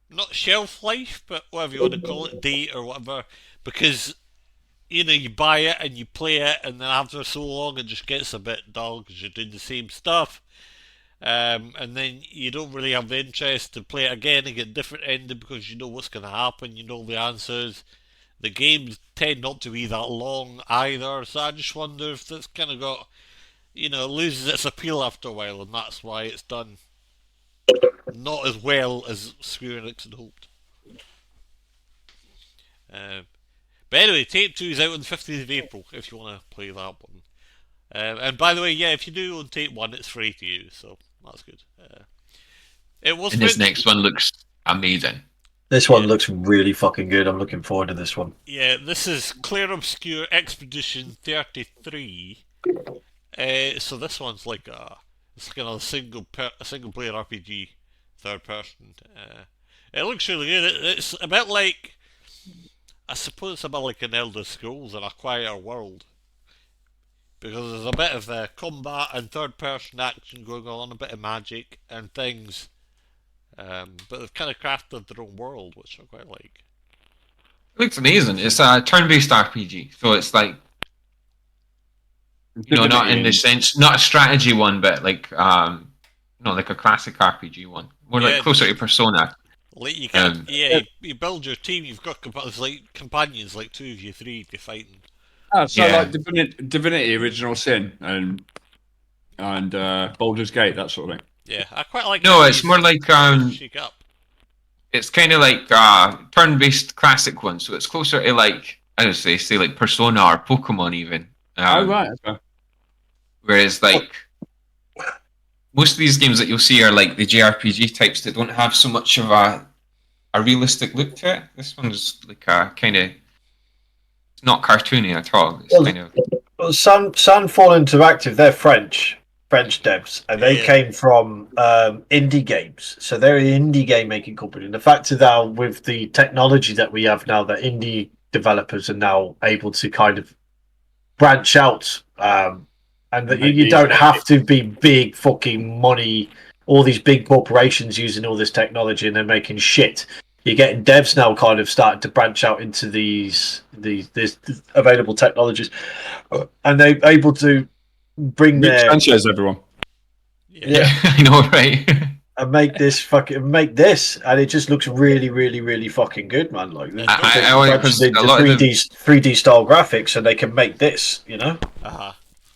not shelf life, but whatever you want to call it, date or whatever, because you buy it and you play it, and then after so long it just gets a bit dull because you're doing the same stuff, and then you don't really have the interest to play it again and get different ending because you know what's going to happen, you know the answers. The games tend not to be that long either, so I just wonder if that's kind of got, loses its appeal after a while, and that's why it's done not as well as Square Enix had hoped. Um, but anyway, Tape 2 is out on the 15th of April if you want to play that one. And by the way, yeah, if you do own Tape 1, it's free to you, so that's good. It was And meant this to, next one looks amazing. This yeah, one looks really fucking good. I'm looking forward to this one. yeah, this is Clair Obscure Expedition 33. So this one's like it's kind of a single player RPG, third person. It looks really good. It's a bit like, I suppose it's a bit like an Elder Scrolls in a quieter world. Because there's a bit of combat and third person action going on, a bit of magic and things. But they've kind of crafted their own world, which I quite like. It looks amazing. It's a turn-based RPG, so it's like not in the sense, not a strategy one, but like not like a classic RPG one, more like Yeah, closer to Persona. like you can, Um, you build your team. You've got like companions, like two of you, three of you fighting. So Yeah. like Divinity, Original Sin, and Baldur's Gate, that sort of thing. Yeah, I quite like. No, how it's these more like shake up. it's kind of like turn-based classic one, so it's closer to like I would say like Persona or Pokemon even. Oh right, okay. Whereas like most of these games that you'll see are like the JRPG types that don't have so much of a realistic look to it. This one's like a kind of it's not cartoony at all. It's Well, kind of Well, Sunfall Interactive, they're French devs, and they Yeah. came from indie games. So they're an indie game making company. And the fact is now, with the technology that we have now, that indie developers are now able to kind of branch out, and that you don't have to be big fucking money. All these big corporations using all this technology and they're making shit. You're getting devs now kind of starting to branch out into these available technologies, and they're able to bring Rick their Sanchez, everyone. Yeah. I know, right? and make this, and it just looks really, really, really fucking good, man. Like I like because a lot of the 3D style graphics, and they can make this, a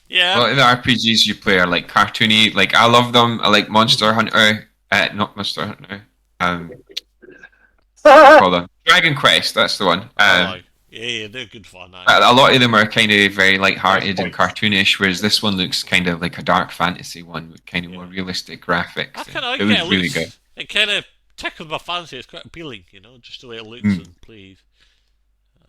Yeah. lot of the RPGs you play are like cartoony. Like I love them. I like Monster Hunter. Not Monster Hunter. Call them Dragon Quest. That's the one. Yeah, they're good fun. A lot of them are kind of very light-hearted and cartoonish, whereas this one looks kind of like a dark fantasy one with kind of more realistic graphics. I kind of like It it. looks It really looks, good. it kind of tickles my fancy. It's quite appealing, just the way it looks and plays.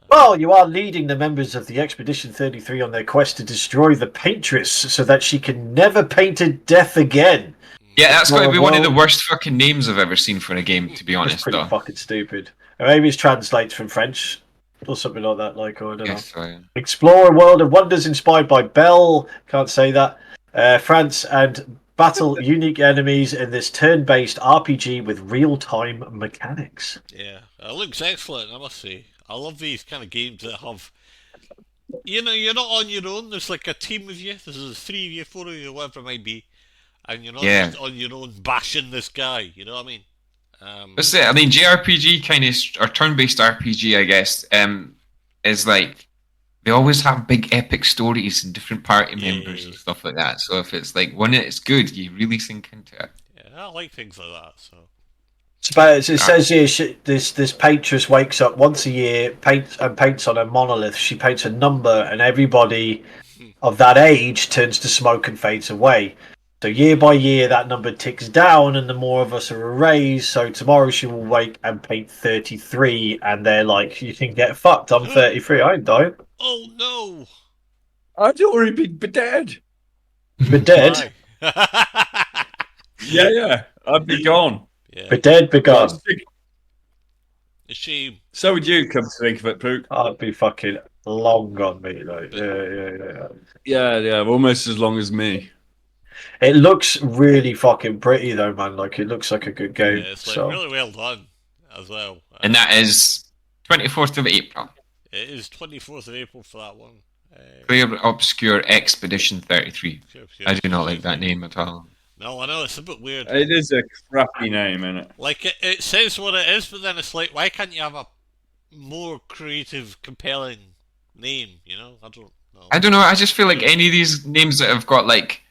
Well, you are leading the members of the Expedition 33 on their quest to destroy the Paintress so that she can never paint to death again. Yeah, that's got to be one of the Well, worst fucking names I've ever seen for a game, to be It's honest, pretty though. fucking stupid. Or maybe it translates from French or something like that. Like, or I don't know. Yes, Explore a world of wonders inspired by Belle. Can't say that. France and battle unique enemies in this turn-based RPG with real-time mechanics. Yeah, it looks excellent, I must say. I love these kind of games that have, you're not on your own. There's like a team of you. There's 3 of you, 4 of you, whatever it might be, and you're not Yeah. just on your own bashing this guy. You know what I mean? That's it. I mean, JRPG kind of, or turn-based RPG, I guess, is like they always have big epic stories and different party members and stuff like that. So if it's like when it's good, you really sink into it. Yeah, I like things like that. So. It says here this paintress wakes up once a year, paints on a monolith. She paints a number, and everybody of that age turns to smoke and fades away. So year by year, that number ticks down, and the more of us are erased. So tomorrow she will wake and paint 33, and they're like, "You can get fucked. I'm 33. I ain't dying." Oh no! I'd already be dead. Be dead. Yeah. I'd be gone. Yeah. Be dead. Be gone. A shame. So would you, come to think of it, Pook. I'd be fucking long gone, mate. Like, yeah. Yeah, almost as long as me. It looks really fucking pretty though, man. Like it looks like a good game. Yeah, it's like so. really well done as well. And that is 24th of April. It is 24th of April for that one. Clear Obscure Expedition 33. Sure, I do not like that name at all. No, I know, it's a bit weird. It is a crappy name, isn't it? Like, it says what it is, but then it's like, why can't you have a more creative, compelling name, you know? I don't know. I don't know, I just feel like any of these names that have got, like,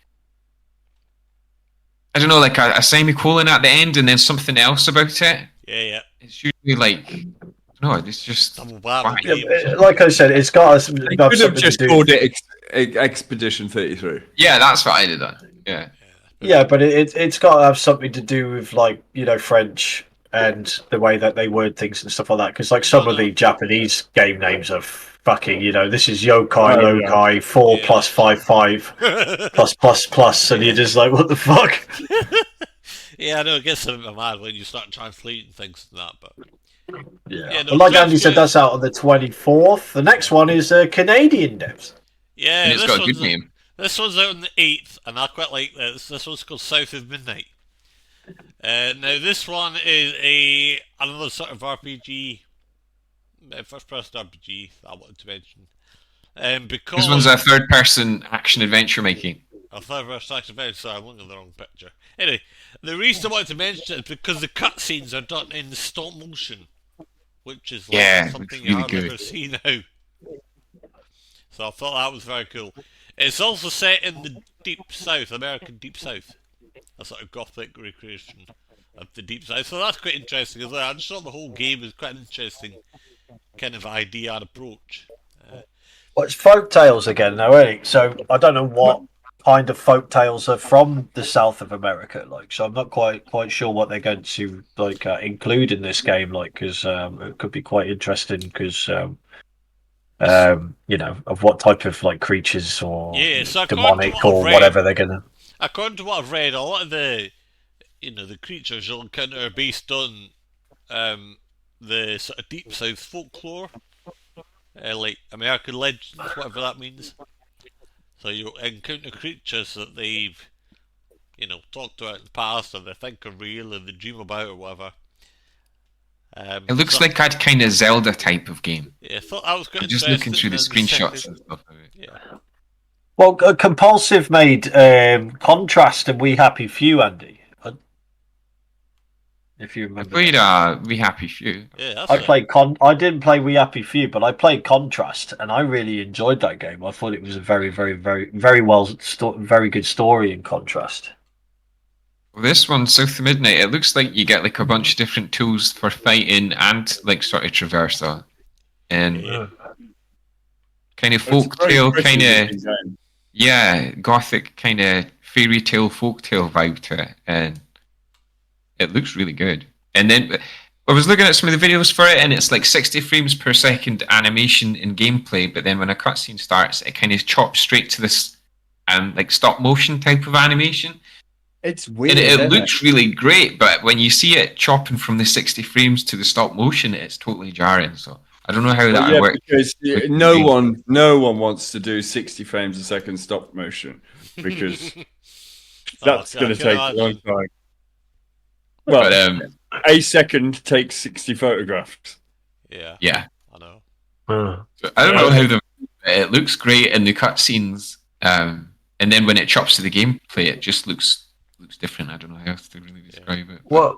I don't know, like a semicolon at the end and then something else about it. Yeah. It's usually like, no, it's just... Double barrel Yeah, game. like I said, it's got us. They could have just called it Expedition 33. Yeah, that's what I'd have done. Yeah. Yeah, but it's got to have something to do with like French and the way that they word things and stuff like that. Because like some of the Japanese game names are fucking this is yokai lokai 4+5+5 plus, and you're just like, what the fuck? Yeah, I know, it gets a bit mad when you start translating things and that, but... Yeah, no, but like Andy said, that's out on the 24th. The next one is Canadian devs. Yeah, and it's got a good name. This one's out on the 8th, and I quite like this. This one's called South of Midnight. Now, this one is another sort of RPG, first-person RPG that I wanted to mention. Because This one's a third-person action-adventure making. A third-person action-adventure, sorry, I'm looking at the wrong picture. Anyway, the reason I wanted to mention it is because the cutscenes are done in stop motion, which is like something you hardly ever see now. So I thought that was very cool. It's also set in the Deep South, American Deep South. A sort of gothic recreation of the Deep South. So that's quite interesting as well. I just thought the whole game was quite an interesting kind of idea and approach. Well, it's folk tales again now, eh? So I don't know what kind of folk tales are from the south of America, like. So I'm not quite sure what they're going to include in this game, like, because it could be quite interesting because. Of what type of like creatures or so demonic or whatever they're gonna. According to what I've read, a lot of the creatures you'll encounter are based on the sort of deep south folklore, like American legends, whatever that means. So you'll encounter creatures that they've talked about in the past, or they think are real, and they dream about, or whatever. It looks like a kind of Zelda type of game. Yeah, I thought I was I'm just looking through the screenshots and stuff of it. Yeah. Well, Compulsive made Contrast and We Happy Few, Andy. If you remember. I played We Happy Few. Yeah, I didn't play We Happy Few, but I played Contrast, and I really enjoyed that game. I thought it was a very, very, very, very very good story in Contrast. Well, this one, South of Midnight, it looks like you get like a bunch of different tools for fighting and like sort of traversal. And kind of folktale, kind of gothic kind of fairy tale, folktale vibe to it, and it looks really good. And then I was looking at some of the videos for it, and it's like 60 frames per second animation in gameplay, but then when a cutscene starts, it kind of chops straight to this like stop motion type of animation. It's weird. And it looks really great, but when you see it chopping from the 60 frames to the stop motion, it's totally jarring. So I don't know how that would work. Because no one wants to do 60 frames a second stop motion. because Oh, that's I going to can take a long imagine. time. But Well, a second takes 60 photographs. Yeah, yeah, I know. so I don't know Yeah. how it looks great in the cutscenes, and then when it chops to the gameplay, it just looks different. I don't know how else to really describe it. But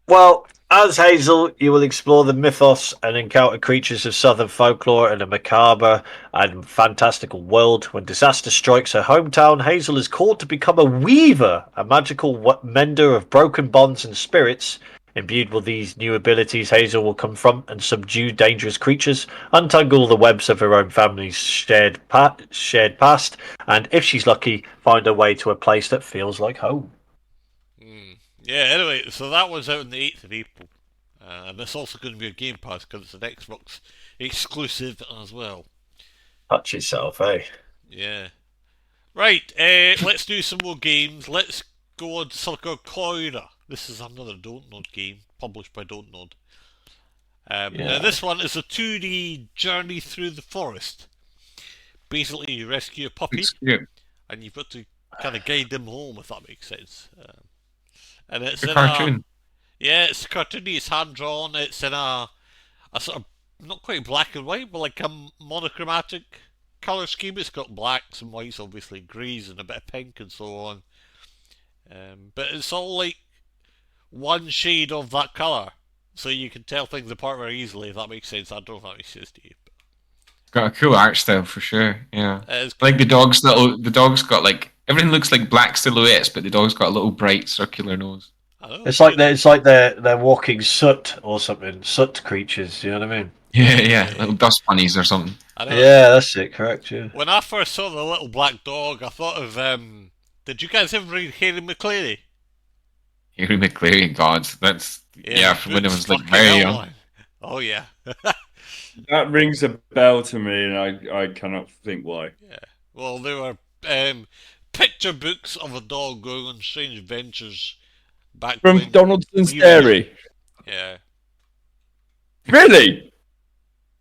Well, as Hazel, you will explore the mythos and encounter creatures of southern folklore in a macabre and fantastical world. When disaster strikes her hometown, Hazel is called to become a weaver, a magical mender of broken bonds and spirits. Imbued with these new abilities, Hazel will confront and subdue dangerous creatures, untangle the webs of her own family's shared past, and if she's lucky, find her way to a place that feels like home. Yeah, anyway, so that was out on the 8th of April. And it's also going to be a Game Pass because it's an Xbox exclusive as well. Touch yourself, eh? Yeah. Right, let's do some more games. Let's go on to something called Coira. This is another Don't Nod game, published by Don't Nod. Now, this one is a 2D journey through the forest. Basically, you rescue a puppy, it's cute. and you've got to kind of guide them home, if that makes sense. And it's A in cartoon. yeah, it's cartoony, it's hand drawn, it's in a sort of not quite black and white, but like a monochromatic colour scheme. It's got blacks and whites, obviously, greys and a bit of pink and so on. But it's all like one shade of that colour, so you can tell things apart very easily, if that makes sense. I don't know if that makes sense to you. Got a cool art style for sure. Yeah, It's like the dog's got like everything looks like black silhouettes, but the dog's got a little bright circular nose. I know, It's like they're walking soot or something. Soot creatures, you know what I mean? Yeah, little dust bunnies or something. I know. Yeah, that's it, correct, yeah. When I first saw the little black dog, I thought of did you guys ever read Harry McCleary? Harry McCleary, God, that's yeah, from when I was like Fucking very hell, young. man. Oh yeah. That rings a bell to me, and I cannot think why. Yeah. Well, there were picture books of a dog going on strange adventures back From when Donaldson's we were young. Dairy. Yeah. Really?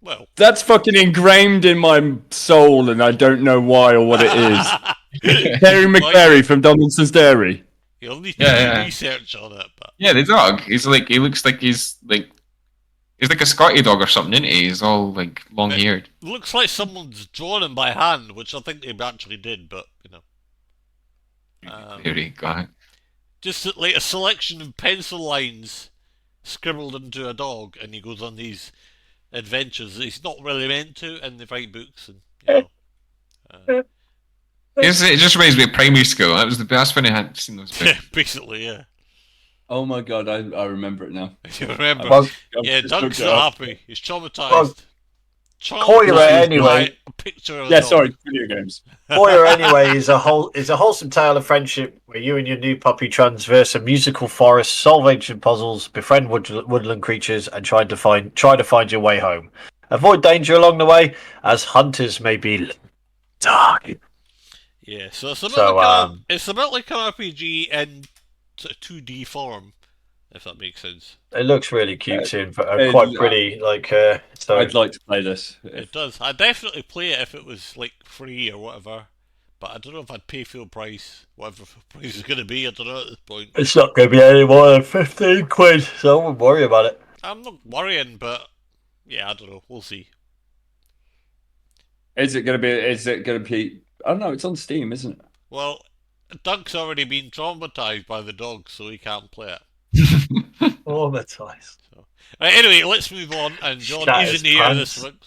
Well. That's fucking ingrained in my soul, and I don't know why or what it is. Terry McCary from Donaldson's Dairy. You'll need to do research on it, but Yeah, the dog. He looks like he's like a Scotty dog or something, isn't he? He's all like long haired. looks like someone's drawn him by hand, which I think they actually did, but you know. Very God. Just like a selection of pencil lines scribbled into a dog, and he goes on these adventures that he's not really meant to in the right books, and you know. It just reminds me of primary school. That was the best when I had seen those books. Basically, yeah. Oh my god, I remember it now. You remember? Well, Yeah, just Doug's looked it not up. happy. He's traumatized. Well, Traumatized Coira, anyway. by a picture of a Yeah, dog. sorry, video games. Boyer anyway is a wholesome tale of friendship where you and your new puppy traverse a musical forest, solve ancient puzzles, befriend woodland creatures, and try to find your way home. Avoid danger along the way, as hunters may be dark. Yeah, so it's a bit So, it's a bit like an RPG in 2D form, if that makes sense. It looks really cute and it- quite pretty. So I'd like to play this. It does. I'd definitely play it if it was like free or whatever, but I don't know if I'd pay full price, whatever full price is going to be. I don't know at this point. it's not going to be any more than 15 quid, so I wouldn't worry about it. I'm not worrying, but yeah, I don't know. We'll see. Is it going to be? I don't know. It's on Steam, isn't it? Well, Doug's already been traumatized by the dog, so he can't play it. Traumatized. Right, anyway, let's move on. And John Shat isn't his here pants. this week.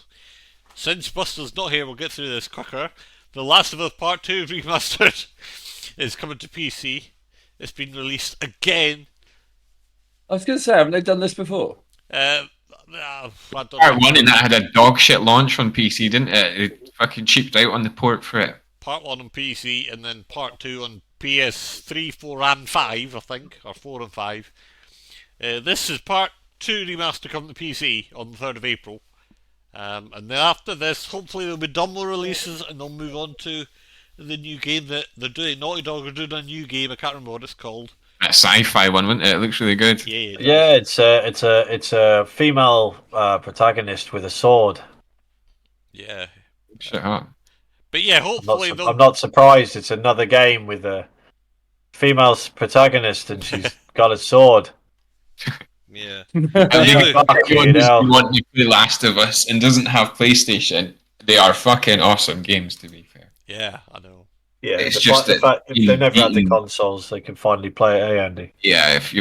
Since Busta's not here, we'll get through this quicker. The Last of Us Part 2 Remastered is coming to PC. It's been released again. I was going to say, haven't they done this before? I don't know. Part 1 and that had a dog shit launch on PC, didn't it? It fucking cheaped out on the port for it. Part 1 on PC and then Part 2 on PS3, 4 and 5, I think. Or 4 and 5. This is Part 2 Remaster coming to PC on the 3rd of April. And then after this, hopefully there'll be done more releases and they'll move on to the new game that they're doing. Naughty Dog are doing a new game, I can't remember what it's called. That sci-fi one, wasn't it? It looks really good. Yeah, Yeah, it's a female protagonist with a sword. Yeah. Shit hot. But yeah, hopefully they'll. I'm not surprised. It's another game with a female protagonist, and she's got a sword. Yeah. I think Anyway, anyone You who's know. wanting to play Last of Us and doesn't have PlayStation, they are fucking awesome games. To be fair, yeah, I know. Yeah, it's the, just the that fact if they never had the eating- consoles, they can finally play it. Hey, Andy. yeah. If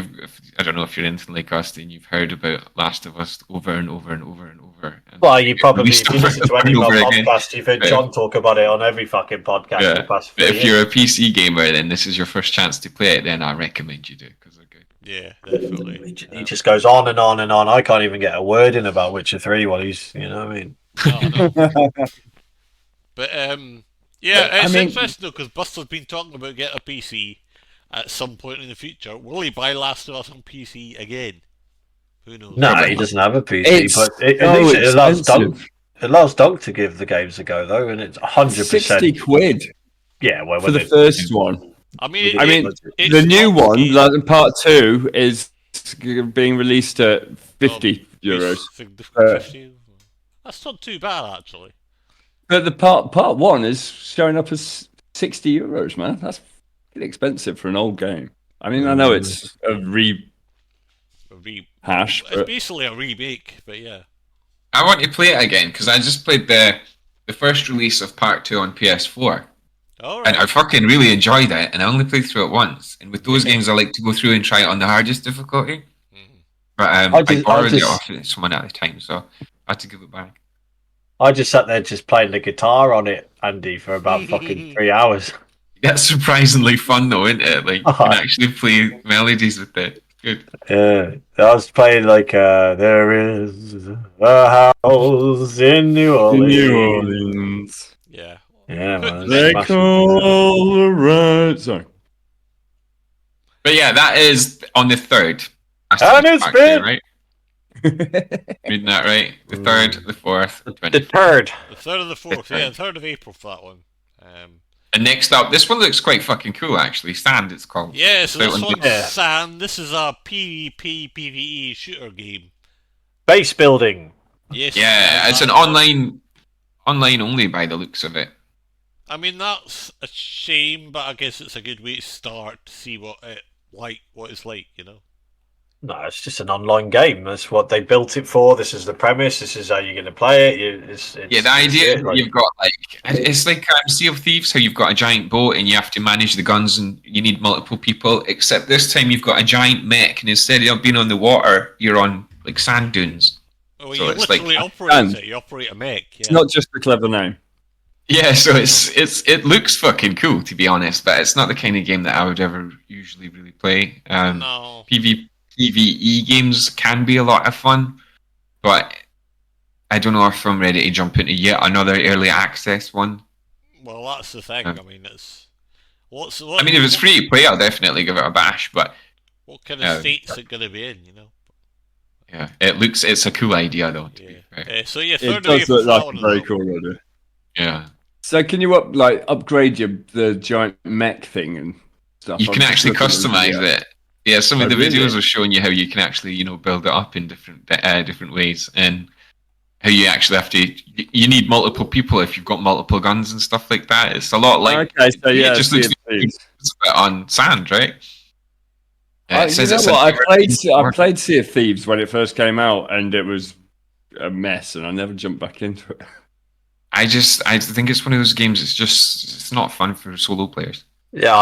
I don't know if you're anything like us, then you've heard about Last of Us over and over and over and over. And Well, you probably, released if you over listen to and any of over our again. podcasts, you've heard Yeah. John talk about it on every fucking podcast for the past But 3 if years. you're a PC gamer, then this is your first chance to play it. Then I recommend you do because they're good. Yeah, definitely. He just goes on and on and on. I can't even get a word in about Witcher 3 while he's, you know what I mean? No, I know. But yeah, I it's mean- interesting though because Buster's been talking about getting a PC at some point in the future. Will he buy Last of Us on PC again? Who knows? No, but he doesn't have a PC, It's but at so least it allows Doug. expensive. It allows Doug to give the games a go, though, and it's 100%. £60 Yeah, well, for when the they- first one. I mean, I mean, it's the new not one, game. like part 2, is being released at €50. Uh, 50. That's not too bad actually. But the part 1 is showing up as €60, man. That's pretty expensive for an old game. I mean, I know it's a rehash, It's but basically a remake, but yeah. I want to play it again because I just played the first release of Part 2 on PS4. All And right. I fucking really enjoyed it, and I only played through it once. And with those games, I like to go through and try it on the hardest difficulty. But I borrowed it off someone at the time, so I had to give it back. I just sat there just playing the guitar on it, Andy, for about fucking 3 hours. That's surprisingly fun, though, isn't it? Like you can actually play melodies with it. Good. Yeah, I was playing like there is a house in New Orleans. Yeah. Yeah, man. they Smashing. call the right. Sorry. But yeah, that is on the 3rd. And it's Part been- 2, right? Reading that right? The 3rd, the 4th, the The 20th. third. The 3rd of the 4th, yeah, the 3rd of April for that one. And next up, this one looks quite fucking cool, actually. Sand, it's called. Yeah, so this Out on one's Yeah. Sand. This is a PvP, PvE shooter game. Base building. Yes. Yeah, it's an online only by the looks of it. I mean, that's a shame, but I guess it's a good way to start to see what it's like, you know. No, it's just an online game. That's what they built it for. This is the premise. This is how you're going to play it. Yeah, the idea it, like- you've got it's like Sea of Thieves, how you've got a giant boat and you have to manage the guns and you need multiple people. Except this time you've got a giant mech, and instead of being on the water, you're on like sand dunes. Well, So you it's literally like- operate And- it. You operate a mech. Yeah. It's not just a clever name. Yeah, so it looks fucking cool, to be honest, but it's not the kind of game that I would ever usually really play. No. PvE games can be a lot of fun, but I don't know if I'm ready to jump into yet another early access one. Well, that's the thing. Yeah. I mean, it's I mean, if it's free to play, I'll definitely give it a bash, but What kind of Yeah. state's it going to be in? You know. yeah, it's a cool idea, though, to Yeah. be fair. So yeah, It 3rd of does April look for that like one a as very well. cool idea. Yeah. So can you upgrade the giant mech thing and stuff? You I'm can just actually looking at the customize video. it. Yeah, some of Oh, the really? videos are showing you how you can actually, build it up in different ways, and how you actually have to. You need multiple people if you've got multiple guns and stuff like that. It's a lot like Okay, so yeah, it just Sea looks of like Thieves. it's a bit on sand, right? You It says know it's what? an I played Sea of Thieves when it first came out, and it was a mess, and I never jumped back into it. I think it's one of those games. It's not fun for solo players. Yeah,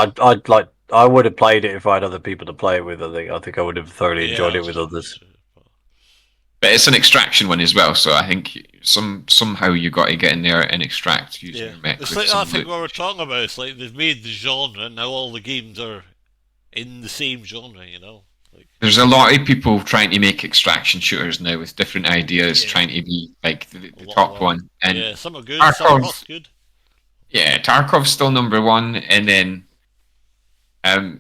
I would have played it if I had other people to play it with. I think I would have thoroughly enjoyed it with others. But it's an extraction one as well, so I think somehow you got to get in there and extract using Yeah, your mech. it's with like some that thing loot. we were talking about. It's like they've made the genre, and now all the games are in the same genre. You know. Like, There's a lot of people trying to make extraction shooters now with different ideas, Yeah. trying to be like the a lot top of one. And yeah, some are good, some are not good. yeah, Tarkov's still number one, and then I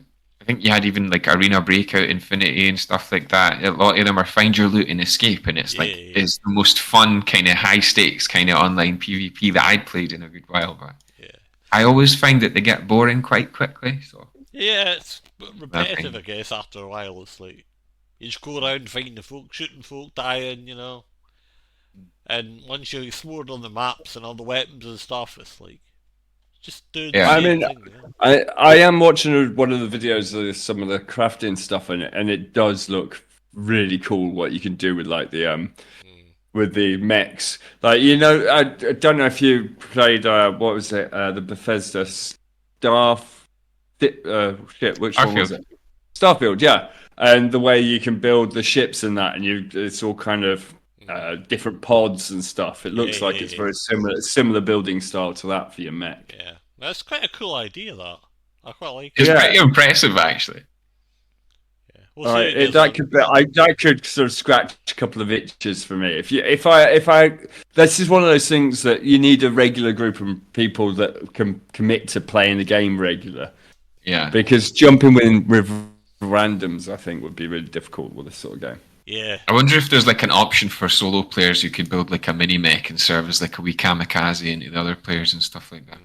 think you had even like Arena Breakout, Infinity, and stuff like that. A lot of them are find your loot and escape, and it's like Yeah. it's the most fun kind of high stakes kind of online PvP that I'd played in a good while. But Yeah. I always find that they get boring quite quickly. So Yeah, it's repetitive, Okay. I guess. After a while, it's like you just go around finding folk, shooting folk, dying, you know. And once you're explored on the maps and all the weapons and stuff, it's like just doing Yeah. the I same mean, thing. I am watching one of the videos of some of the crafting stuff in it, and it does look really cool what you can do with like the with the mechs. Like I don't know if you played what was it the Bethesda which one was Starfield. it? Starfield, yeah. And the way you can build the ships and that, and it's all kind of different pods and stuff. It looks like it's very similar building style to that for your mech. Yeah, that's quite a cool idea. That I quite like It's it. Yeah. pretty impressive, actually. Yeah. We'll see. That could sort of scratch a couple of itches for me. If I this is one of those things that you need a regular group of people that can commit to playing the game regular. Yeah. Because jumping with randoms, I think, would be really difficult with this sort of game. Yeah. I wonder if there's like an option for solo players who could build like a mini mech and serve as like a wee kamikaze into the other players and stuff like that.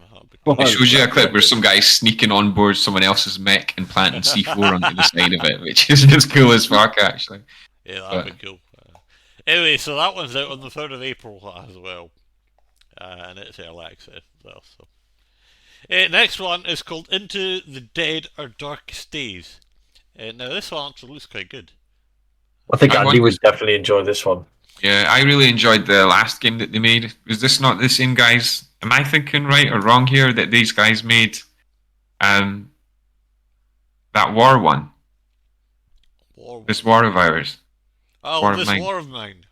It shows you a clip where some guy's sneaking on board someone else's mech and planting C4 onto the side of it, which is just cool as fuck, actually. Yeah, that'd be cool. Anyway, so that one's out on the 3rd of April as well. And it's early access as well. So. Next one is called Into the Dead or Darkest Days. Now, this one actually looks quite good. I think Andy would definitely enjoy this one. Yeah, I really enjoyed the last game that they made. Was this not the same guys? Am I thinking right or wrong here that these guys made that war one? This War of Ours. Oh, War this of Mine. War of Mine.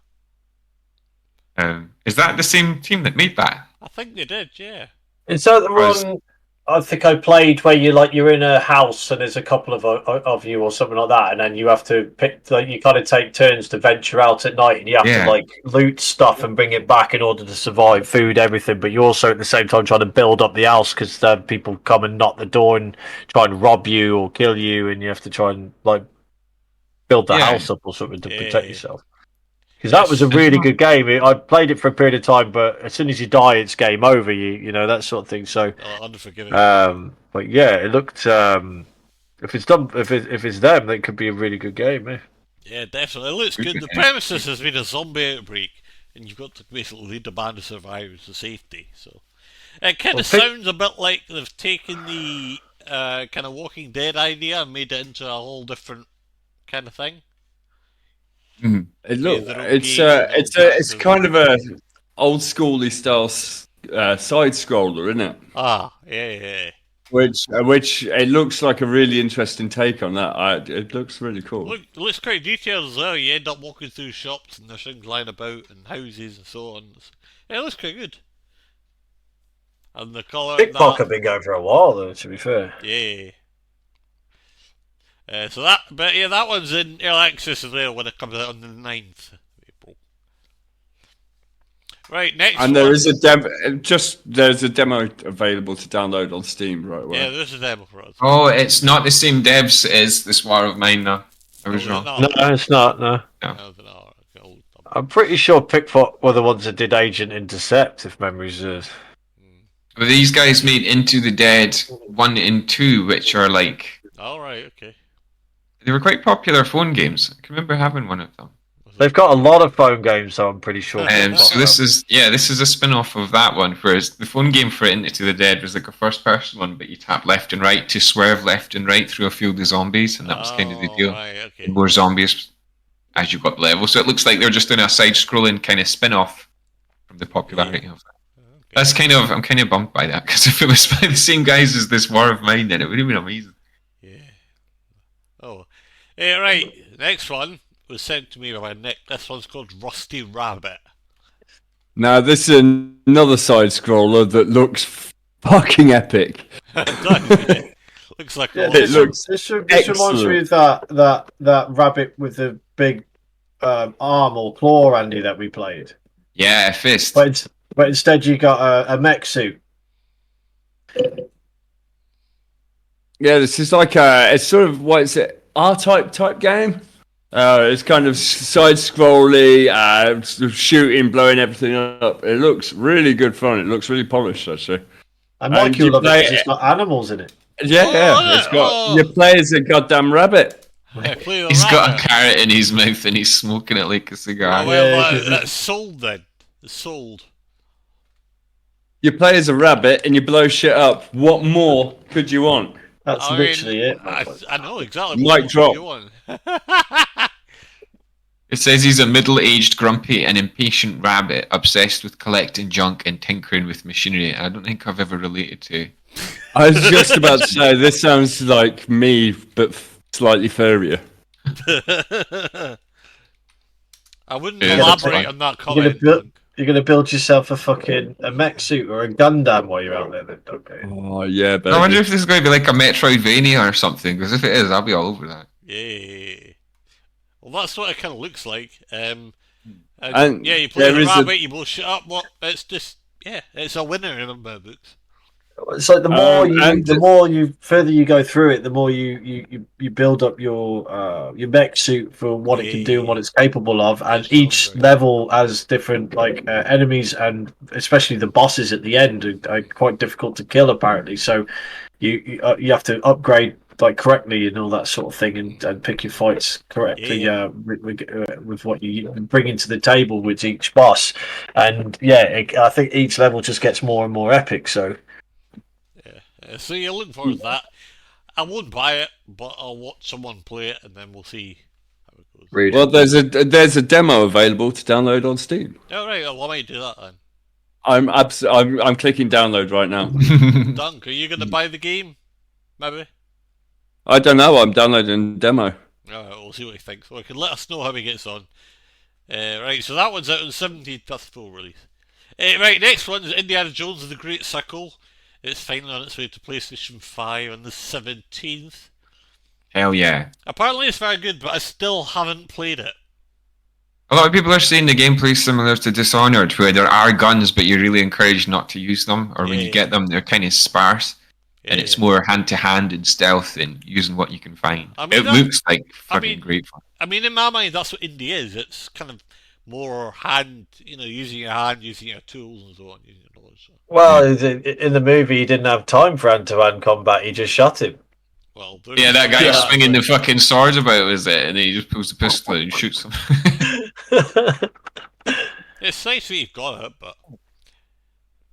Is that the same team that made that? I think they did, yeah. Is that the one I think I played where you're in a house and there's a couple of you or something like that, and then you have to pick, like, you kind of take turns to venture out at night, and you have to like loot stuff and bring it back in order to survive, food, everything. But you're also at the same time trying to build up the house because people come and knock the door and try and rob you or kill you, and you have to try and like build the house up or something to protect yourself. Because that was a really good game. I played it for a period of time, but as soon as you die, it's game over. You know that sort of thing. So, unforgiving. But yeah, it looked. If it's done, if it's them, that could be a really good game. Eh? Yeah, definitely. It looks good. The premises has been a zombie outbreak, and you've got to basically lead the band of survivors to safety. So it kind of sounds a bit like they've taken the kind of Walking Dead idea and made it into a whole different kind of thing. Mm-hmm. It's kind of a old schooly style side scroller, isn't it? Yeah. Which it looks like a really interesting take on that. It looks really cool. It looks quite detailed as well. You end up walking through shops and there's things lying about and houses and so on. It looks quite good. And the colour. TikTok have been going for a while, though. To be fair. Yeah. That one's in early access as well when it comes out on the 9th of April. Right, next and there is a demo. There's a demo available to download on Steam right away. Yeah, there's a demo for us. Oh, it's not the same devs as this War of Mine, though. I was wrong. No, it's not. No. I'm pretty sure Pickford were the ones that did Agent Intercept, if memory serves. Well, these guys made Into the Dead 1 and 2, which are like. All right, okay. They were quite popular phone games. I can remember having one of them. They've got a lot of phone games, so I'm pretty sure. So this is a spin-off of that one. Whereas the phone game for Into the Dead was like a first-person one, but you tap left and right to swerve left and right through a field of zombies, and that was kind of the deal. Right, okay. More zombies as you got the level. So it looks like they're just doing a side-scrolling kind of spin-off from the popularity of that. Okay. I'm kind of bummed by that, because if it was by the same guys as this War of Mine, then it would have been amazing. Yeah. Oh. Right, next one was sent to me by Nick. This one's called Rusty Rabbit. Now, this is another side scroller that looks fucking epic. Looks like this reminds me of that rabbit with the big arm or claw, Andy, that we played. Yeah, fist. But instead you got a mech suit. Yeah, this is like it's sort of, what is it, R-type game? It's kind of side-scrolly, shooting, blowing everything up. It looks really good fun. It looks really polished, actually. And my cool of it is it's got animals in it. Yeah, it's got you play as a goddamn rabbit. He's got a carrot in his mouth and he's smoking it like a cigar. Well, that's sold then. It's sold. You play as a rabbit and you blow shit up. What more could you want? That's I literally mean, it. I know exactly Mic what more drop. you want. It says he's a middle-aged, grumpy, and impatient rabbit obsessed with collecting junk and tinkering with machinery. I don't think I've ever related to. I was just about to say, this sounds like me, but slightly furrier. I wouldn't Yeah, that's elaborate fine. on that You're gonna comment. build. You're gonna build yourself a mech suit or a Gundam while you're out there. Then, okay. Oh, yeah, baby. I wonder if this is going to be like a Metroidvania or something, because if it is, I'll be all over that. Yeah. Well, that's what it kind of looks like. And And yeah, you play there the is rabbit, you blow shit up. Well, it's just it's a winner in my books. It's like and- further you go through it, the more you build up your mech suit for what it can do and what it's capable of, and It's each stronger. level has different enemies, and especially the bosses at the end are quite difficult to kill apparently. So you have to upgrade like correctly and all that sort of thing, and pick your fights correctly Yeah. with what you bring into the table with each boss, and I think each level just gets more and more epic. So. So you're looking forward to that. I won't buy it, but I'll watch someone play it, and then we'll see how it goes. Read. Well, there's a demo available to download on Steam. All right, well, I might do that then. I'm clicking download right now. Dunk, are you going to buy the game? Maybe. I don't know. I'm downloading the demo. All right, we'll see what he thinks. Well, he can let us know how he gets on. Right, so that one's out on the 17th. That's full release. Right, next one is Indiana Jones and the Great Circle. It's finally on its way to PlayStation 5 on the 17th. Hell yeah. Apparently it's very good, but I still haven't played it. A lot of people are saying the gameplay's similar to Dishonored, where there are guns, but you're really encouraged not to use them, or when you get them, they're kind of sparse, and it's more hand-to-hand and stealth and using what you can find. I mean, it looks like fucking great fun. I mean, in my mind, that's what indie is. It's kind of more hand, using your hand, using your tools and so on. Well, in the movie, he didn't have time for hand-to-hand combat. He just shot him. Well, Yeah, that guy swinging the fucking swords about, is it? And then he just pulls the pistol and shoots him. It's nice that you've got it, but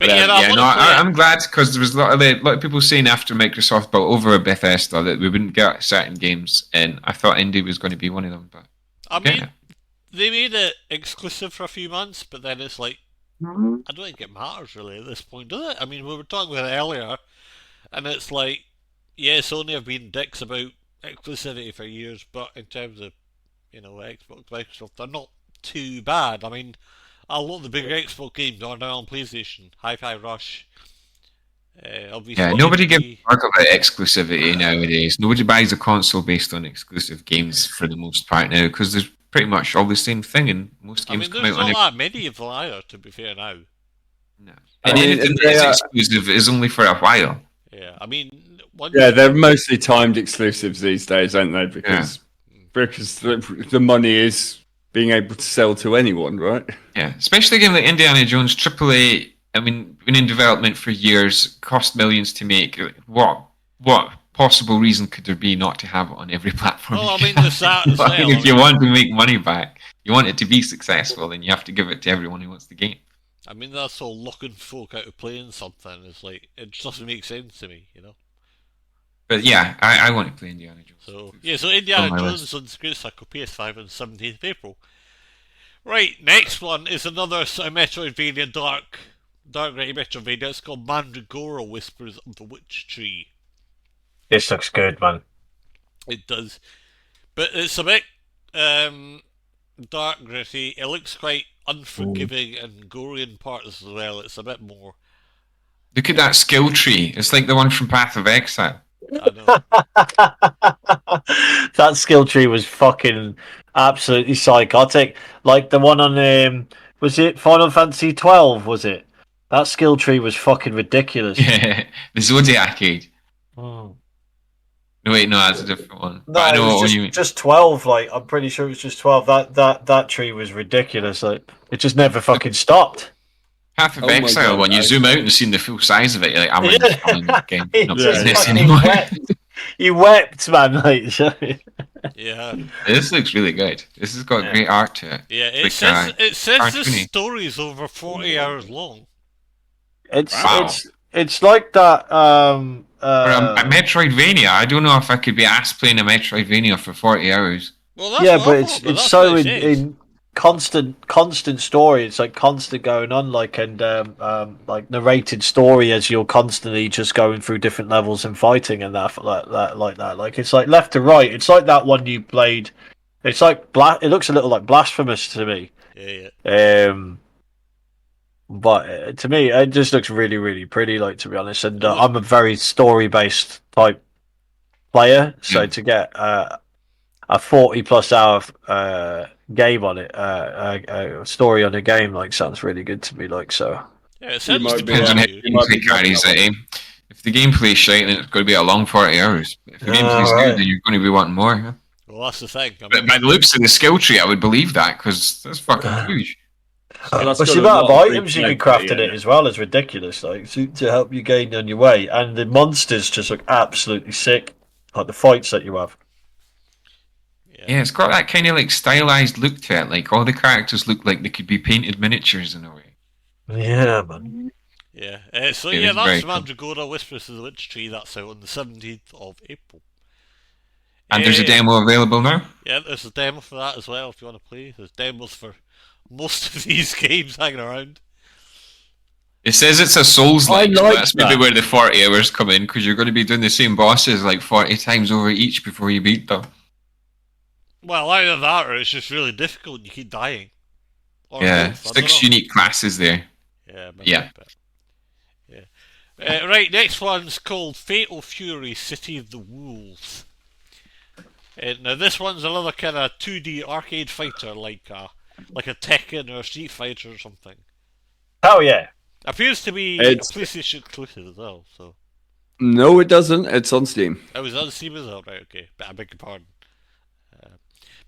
I'm glad, because there was a lot of people saying after Microsoft bought over Bethesda that we wouldn't get certain games, and I thought indie was going to be one of them. But I mean, they made it exclusive for a few months, but then it's like, I don't think it matters really at this point, does it? I mean, we were talking about it earlier, and it's like, Sony have been dicks about exclusivity for years, but in terms of, Xbox, Microsoft, they're not too bad. I mean, a lot of the bigger Xbox games are now on PlayStation. Hi-Fi Rush. Obviously, yeah, nobody gives a fuck about exclusivity nowadays. Nobody buys a console based on exclusive games for the most part now, because there's pretty much all the same thing, and most games come there's out on not that many of them either, to be fair now. No. And anything that is exclusive is only for a while. Yeah, I mean... they're mostly timed exclusives these days, aren't they? Because the money is being able to sell to anyone, right? Yeah, especially a game like Indiana Jones, AAA, I mean, been in development for years, cost millions to make. What possible reason could there be not to have it on every platform? Well, I mean, there's that as well. If you want to make money back, you want it to be successful, then you have to give it to everyone who wants the game. I mean, that's all locking folk out of playing something. It's like, it just doesn't make sense to me, But yeah, I want to play Indiana Jones. So Indiana Jones on the Great Circle PS5 on the 17th of April. Right, next one is another sort of Metroidvania, dark gritty Metroidvania. It's called Mandragora Whispers of the Witch Tree. This looks good, man. It does. But it's a bit dark gritty. It looks quite unforgiving and gory in parts as well. It's a bit more... Look at that skill tree. It's like the one from Path of Exile. I know. That skill tree was fucking absolutely psychotic. Like the one on was it Final Fantasy 12? Was it? That skill tree was fucking ridiculous. Yeah, the Zodiac Age. Oh. No, wait, no, that's a different one. No, But I know it what was you mean. just 12. Like I'm pretty sure it was just 12. That tree was ridiculous. Like it just never fucking stopped. Path of Oh my Exile, God, when you zoom out and see the full size of it, you're like, I'm He not just doing this fucking anymore. He wept, man. Like, Yeah. This looks really good. This has got great art to it. Yeah, Like, it says the cartoony. story's over 40 hours long. It's Wow. it's like that. For a Metroidvania, I don't know if I could be asked playing a Metroidvania for 40 hours. Well, that's Yeah, what but I thought, but it's that's so what it says. in constant story. It's like constant going on, like and like narrated story as you're constantly just going through different levels and fighting and that like that. Like it's like left to right. It's like that one you played. It's like it looks a little like Blasphemous to me. Yeah. But to me, it just looks really, really pretty. Like to be honest, and Well, I'm a very story-based type player, so Yeah. to get a 40+ hour game on it, story on a game, like sounds really good to me. Like so, Yeah, it You sounds might to be, Depends on how you. the you might be gameplay carries knocking it. If the gameplay's shite, then it's going to be a long 40 hours. But if the gameplay's right. good, then you're going to be wanting more. Yeah? Well, that's the thing. I But mean, by the looks of the skill tree, I would believe that because that's fucking huge. Well, that's But got the a amount of lot of items you replay can craft in value, it as well is ridiculous. Like to help you gain on your way, and the monsters just look absolutely sick. Like the fights that you have. Yeah, it's got that kind of like stylized look to it. Like all the characters look like they could be painted miniatures in a way. Yeah, man. yeah. So It yeah, is very that's cool. Mandragora, Whispers of the Witch Tree. That's out on the 17th of April. And there's a demo available now. Yeah, there's a demo for that as well if you want to play. There's demos for most of these games hanging around. It says it's a Souls-like, so like that's maybe that. where the 40 hours come in because you're going to be doing the same bosses like 40 times over each before you beat them. Well, either that or it's just really difficult and you keep dying. Or Yeah, both, I don't 6 know. unique classes there. Yeah, maybe Yeah. a bit. Yeah. Right, next one's called Fatal Fury City of the Wolves. Now this one's another kind of 2D arcade fighter like a Tekken or a Street Fighter or something. Hell yeah. Appears to be It's- a PlayStation exclusive as well, so No, it doesn't. It's on Steam. I was on Steam as well, right? Okay, but I beg your pardon.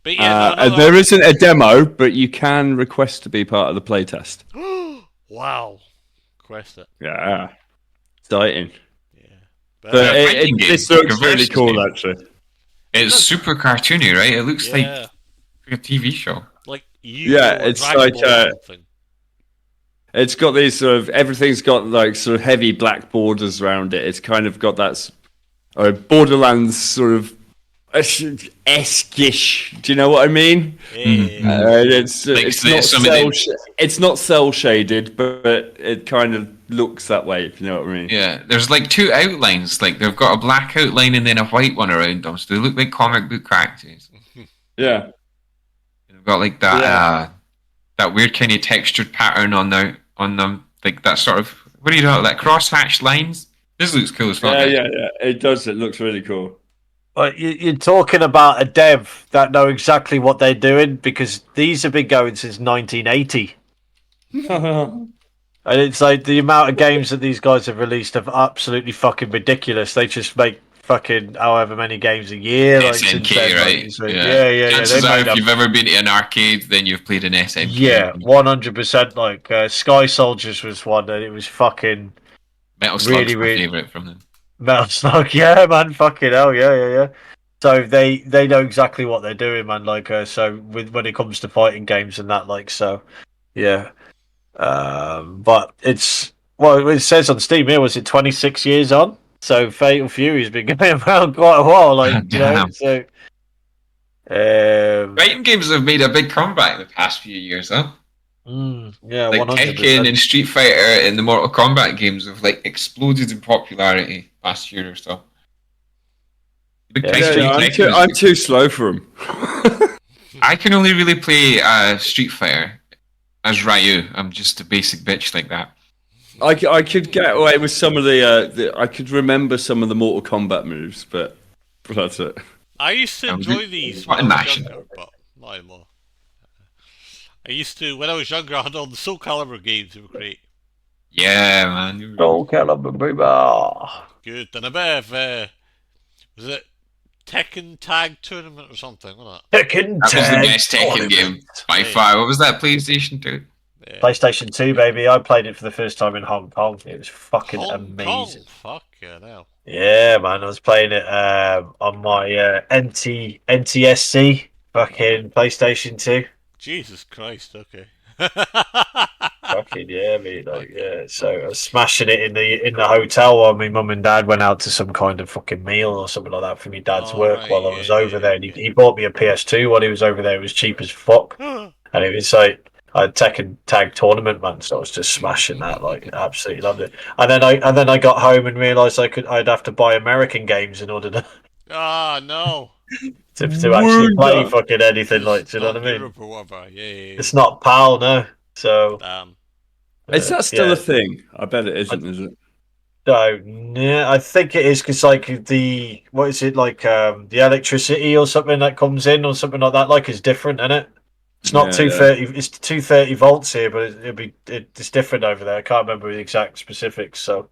But yeah, no, There isn't a demo, but you can request to be part of the playtest. wow, quest it. Yeah, exciting. Yeah, But fighting game, this like looks a really versus cool, game. actually. It's super cartoony, right? It looks like yeah, a TV show. like you. Yeah, it's Dragon like, Ball or something. It's got these sort of everything's got like sort of heavy black borders around it. It's kind of got that Borderlands sort of esquish. Do you know what I mean? Yeah. It's Like, it's so not some of the- it's not cell shaded, but it kind of looks that way. If you know what I mean. Yeah, there's like 2 outlines. Like they've got a black outline and then a white one around them, so they look like comic book characters. Yeah. They've got like that Yeah. that weird kind of textured pattern on them, like that sort of what do you know, like cross-hatched lines. This looks cool as fuck. Yeah. It does. It looks really cool. But you're talking about a dev that know exactly what they're doing because these have been going since 1980. And it's like the amount of games that these guys have released are absolutely fucking ridiculous. They just make fucking however many games a year. Like, since SNK, then, right? like, so, yeah. Chances They are, made if up. you've ever been to an arcade, then you've played an SNK. Yeah, 100%. Like Sky Soldiers was one, and it was fucking Metal Slug's really, my really- favorite from them. Metal Slug. Yeah, man, fucking hell, yeah. So they know exactly what they're doing, man. Like so when it comes to fighting games and that, like so, yeah. But it's well, it says on Steam here, was it 26 years on? So Fatal Fury's been going around quite a while, like you know. Damn. So, Fighting games have made a big comeback the past few years, huh? yeah, Like 100%. Tekken and Street Fighter and the Mortal Kombat games have like exploded in popularity last year or so. Big Yeah, time yeah, Street I'm Tekken too, was I'm good. too slow for him. I can only really play Street Fighter as Ryu. I'm just a basic bitch like that. I could get away with some of the I could remember some of the Mortal Kombat moves, but that's it. I used to That was enjoy it. these What when a I was mash. younger, but not anymore. I used to, when I was younger, I had all the Soul Calibur games. They were great. Yeah, man. you were- Soul Calibur, baby. Good. And a bit of, was it Tekken Tag Tournament or something, wasn't Tekken That was the Tag best Tekken game Tournament. by Yeah. far. What was that, PlayStation 2? it? PlayStation 2, baby. I played it for the first time in Hong Kong. It was fucking Hong amazing. Kong. Fuck yeah, now. Yeah, man. I was playing it on my NTSC fucking PlayStation 2. Jesus Christ, okay. Fucking yeah, me like yeah. So I was smashing it in the hotel while my mum and dad went out to some kind of fucking meal or something like that for my dad's Oh, work right, while I yeah, was yeah, over there. And yeah. he bought me a PS2 while he was over there. It was cheap as fuck, and it was like I had Tekken Tag Tournament, man. So I was just smashing that, like absolutely loved it. And then I got home and realised I'd have to buy American games in order to Ah, no. to actually play Wonder. fucking anything. Like, It's do you know not what I mean? Europe or whatever. Yeah, yeah, yeah. It's not PAL, no. So Damn. Is that still yeah. a thing? I bet it I isn't, is it? don't. Yeah, I think it is because like the what is it like the electricity or something that comes in or something like that like is different, isn't it? It's not Yeah, two yeah. thirty. It's 230 volts here, but it's different over there. I can't remember the exact specifics. So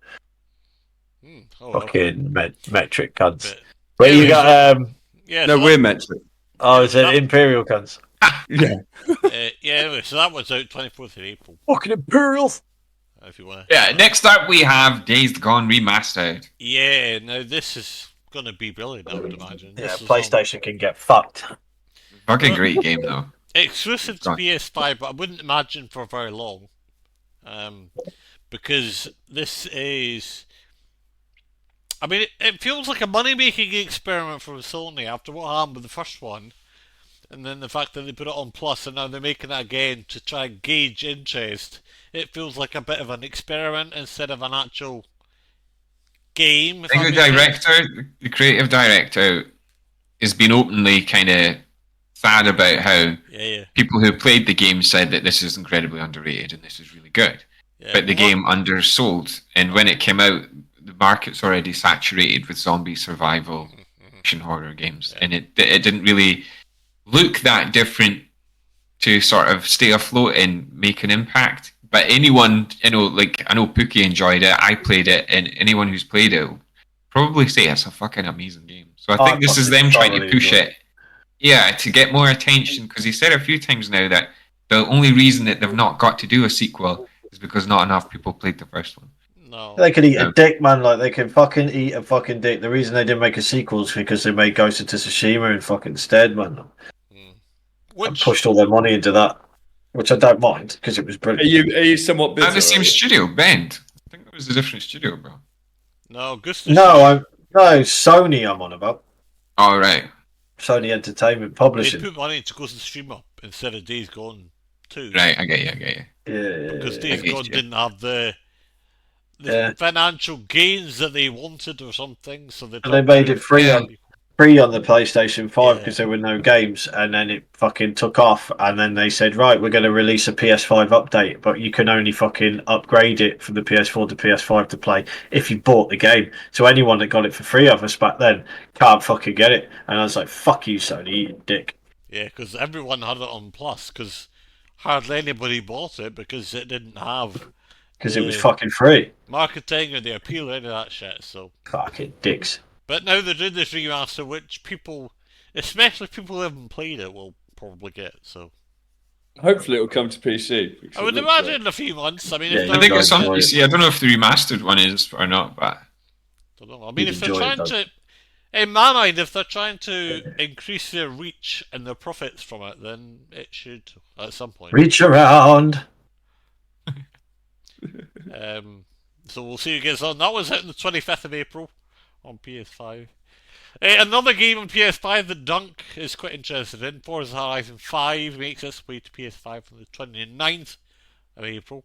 Oh, well. fucking metric cunts. But Where you anyway, got yeah, No, so we're meant to. Oh, yeah, is it that- imperial cunts? Yeah. yeah, anyway, so that one's out 24th of April, Fucking imperials. if you want. Yeah, next up we have Days Gone Remastered. Yeah, now this is going to be brilliant, I would imagine. Yeah, This is PlayStation can get fucked. Fucking great game though. exclusive to Gone. PS5, but I wouldn't imagine for very long. Because this is. I mean, it feels like a money making experiment from Sony after what happened with the first one. And then the fact that they put it on Plus and now they're making it again to try and gauge interest. It feels like a bit of an experiment instead of an actual game. I think the director, the creative director, has been openly kind of sad about how Yeah. people who played the game said that this is incredibly underrated and this is really good. Yeah. But the game undersold, and when it came out, the market's already saturated with zombie survival action horror games, and it didn't really look that different to sort of stay afloat and make an impact. But anyone, like I know Pookie enjoyed it, I played it, and anyone who's played it will probably say it's a fucking amazing game. So I think this is them trying to push it, yeah, to get more attention, because he said a few times now that the only reason that they've not got to do a sequel is because not enough people played the first one. No. They could eat a dick, man. Like they can fucking eat a fucking dick. The reason they didn't make a sequel is because they made Ghost of Tsushima in fucking stead, man. And Which pushed all their money into that, which I don't mind because it was brilliant. Are you somewhat bitter? At the same or- studio, Bend. I think it was a different studio, bro. no, Gustav. No, Sony. I'm on about All right. Sony Entertainment They Publishing. put money into Ghost of Tsushima instead of Days Gone 2. Right, I get you. Because Yeah, Days get Gone you. didn't have the Yeah. financial gains that they wanted or something, so and they made it free Yeah. on the PlayStation 5 Yeah. because there were no games, and then it fucking took off, and then they said, right, we're going to release a PS5 update, but you can only fucking upgrade it from the PS4 to PS5 to play if you bought the game. So anyone that got it for free of us back then can't fucking get it. And I was like, fuck you, Sony, you dick. Yeah, because everyone had it on Plus, because hardly anybody bought it because it didn't have Because it was fucking free. marketing or the appeal or any of that shit, so. Fucking dicks. But now they're doing this remaster, which people, especially people who haven't played it, will probably get, so. Hopefully, it'll come to PC. because I it would looks imagine great. in a few months. I mean, Yeah, if you I they're think Enjoy it's on it. PC. I don't know if the remastered one is or not, but I don't know. I mean, You'd if they're enjoy it, trying though. to, in my mind, if they're trying to increase their reach and their profits from it, then it should at some point. Reach around. So we'll see who gets on. That was out on the 25th of April on PS5. Another game on PS5 that Dunk is quite interested in, Forza Horizon 5, makes its way to PS5 on the 29th of April.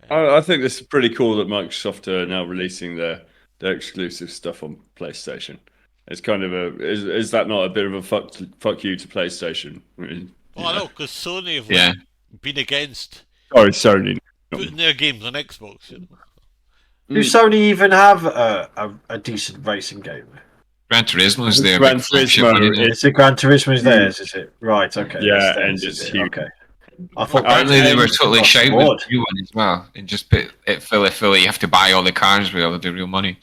I think this is pretty cool that Microsoft are now releasing their exclusive stuff on PlayStation. It's kind of is that not a bit of a fuck you to PlayStation? I mean, Well, I know, because Sony have yeah. been against sorry, Sony. putting their games on Xbox. You know? Do Sony even have a decent racing game? Gran Turismo is their Gran big flagship Turismo one, isn't it? Is it Gran Turismo theirs, is it? Right, okay. Yeah, that's and theirs, it's is it? huge. Okay. I thought Apparently they were games totally across the shite with board. the new one as well, and just put it fully. You have to buy all the cars with all the real money.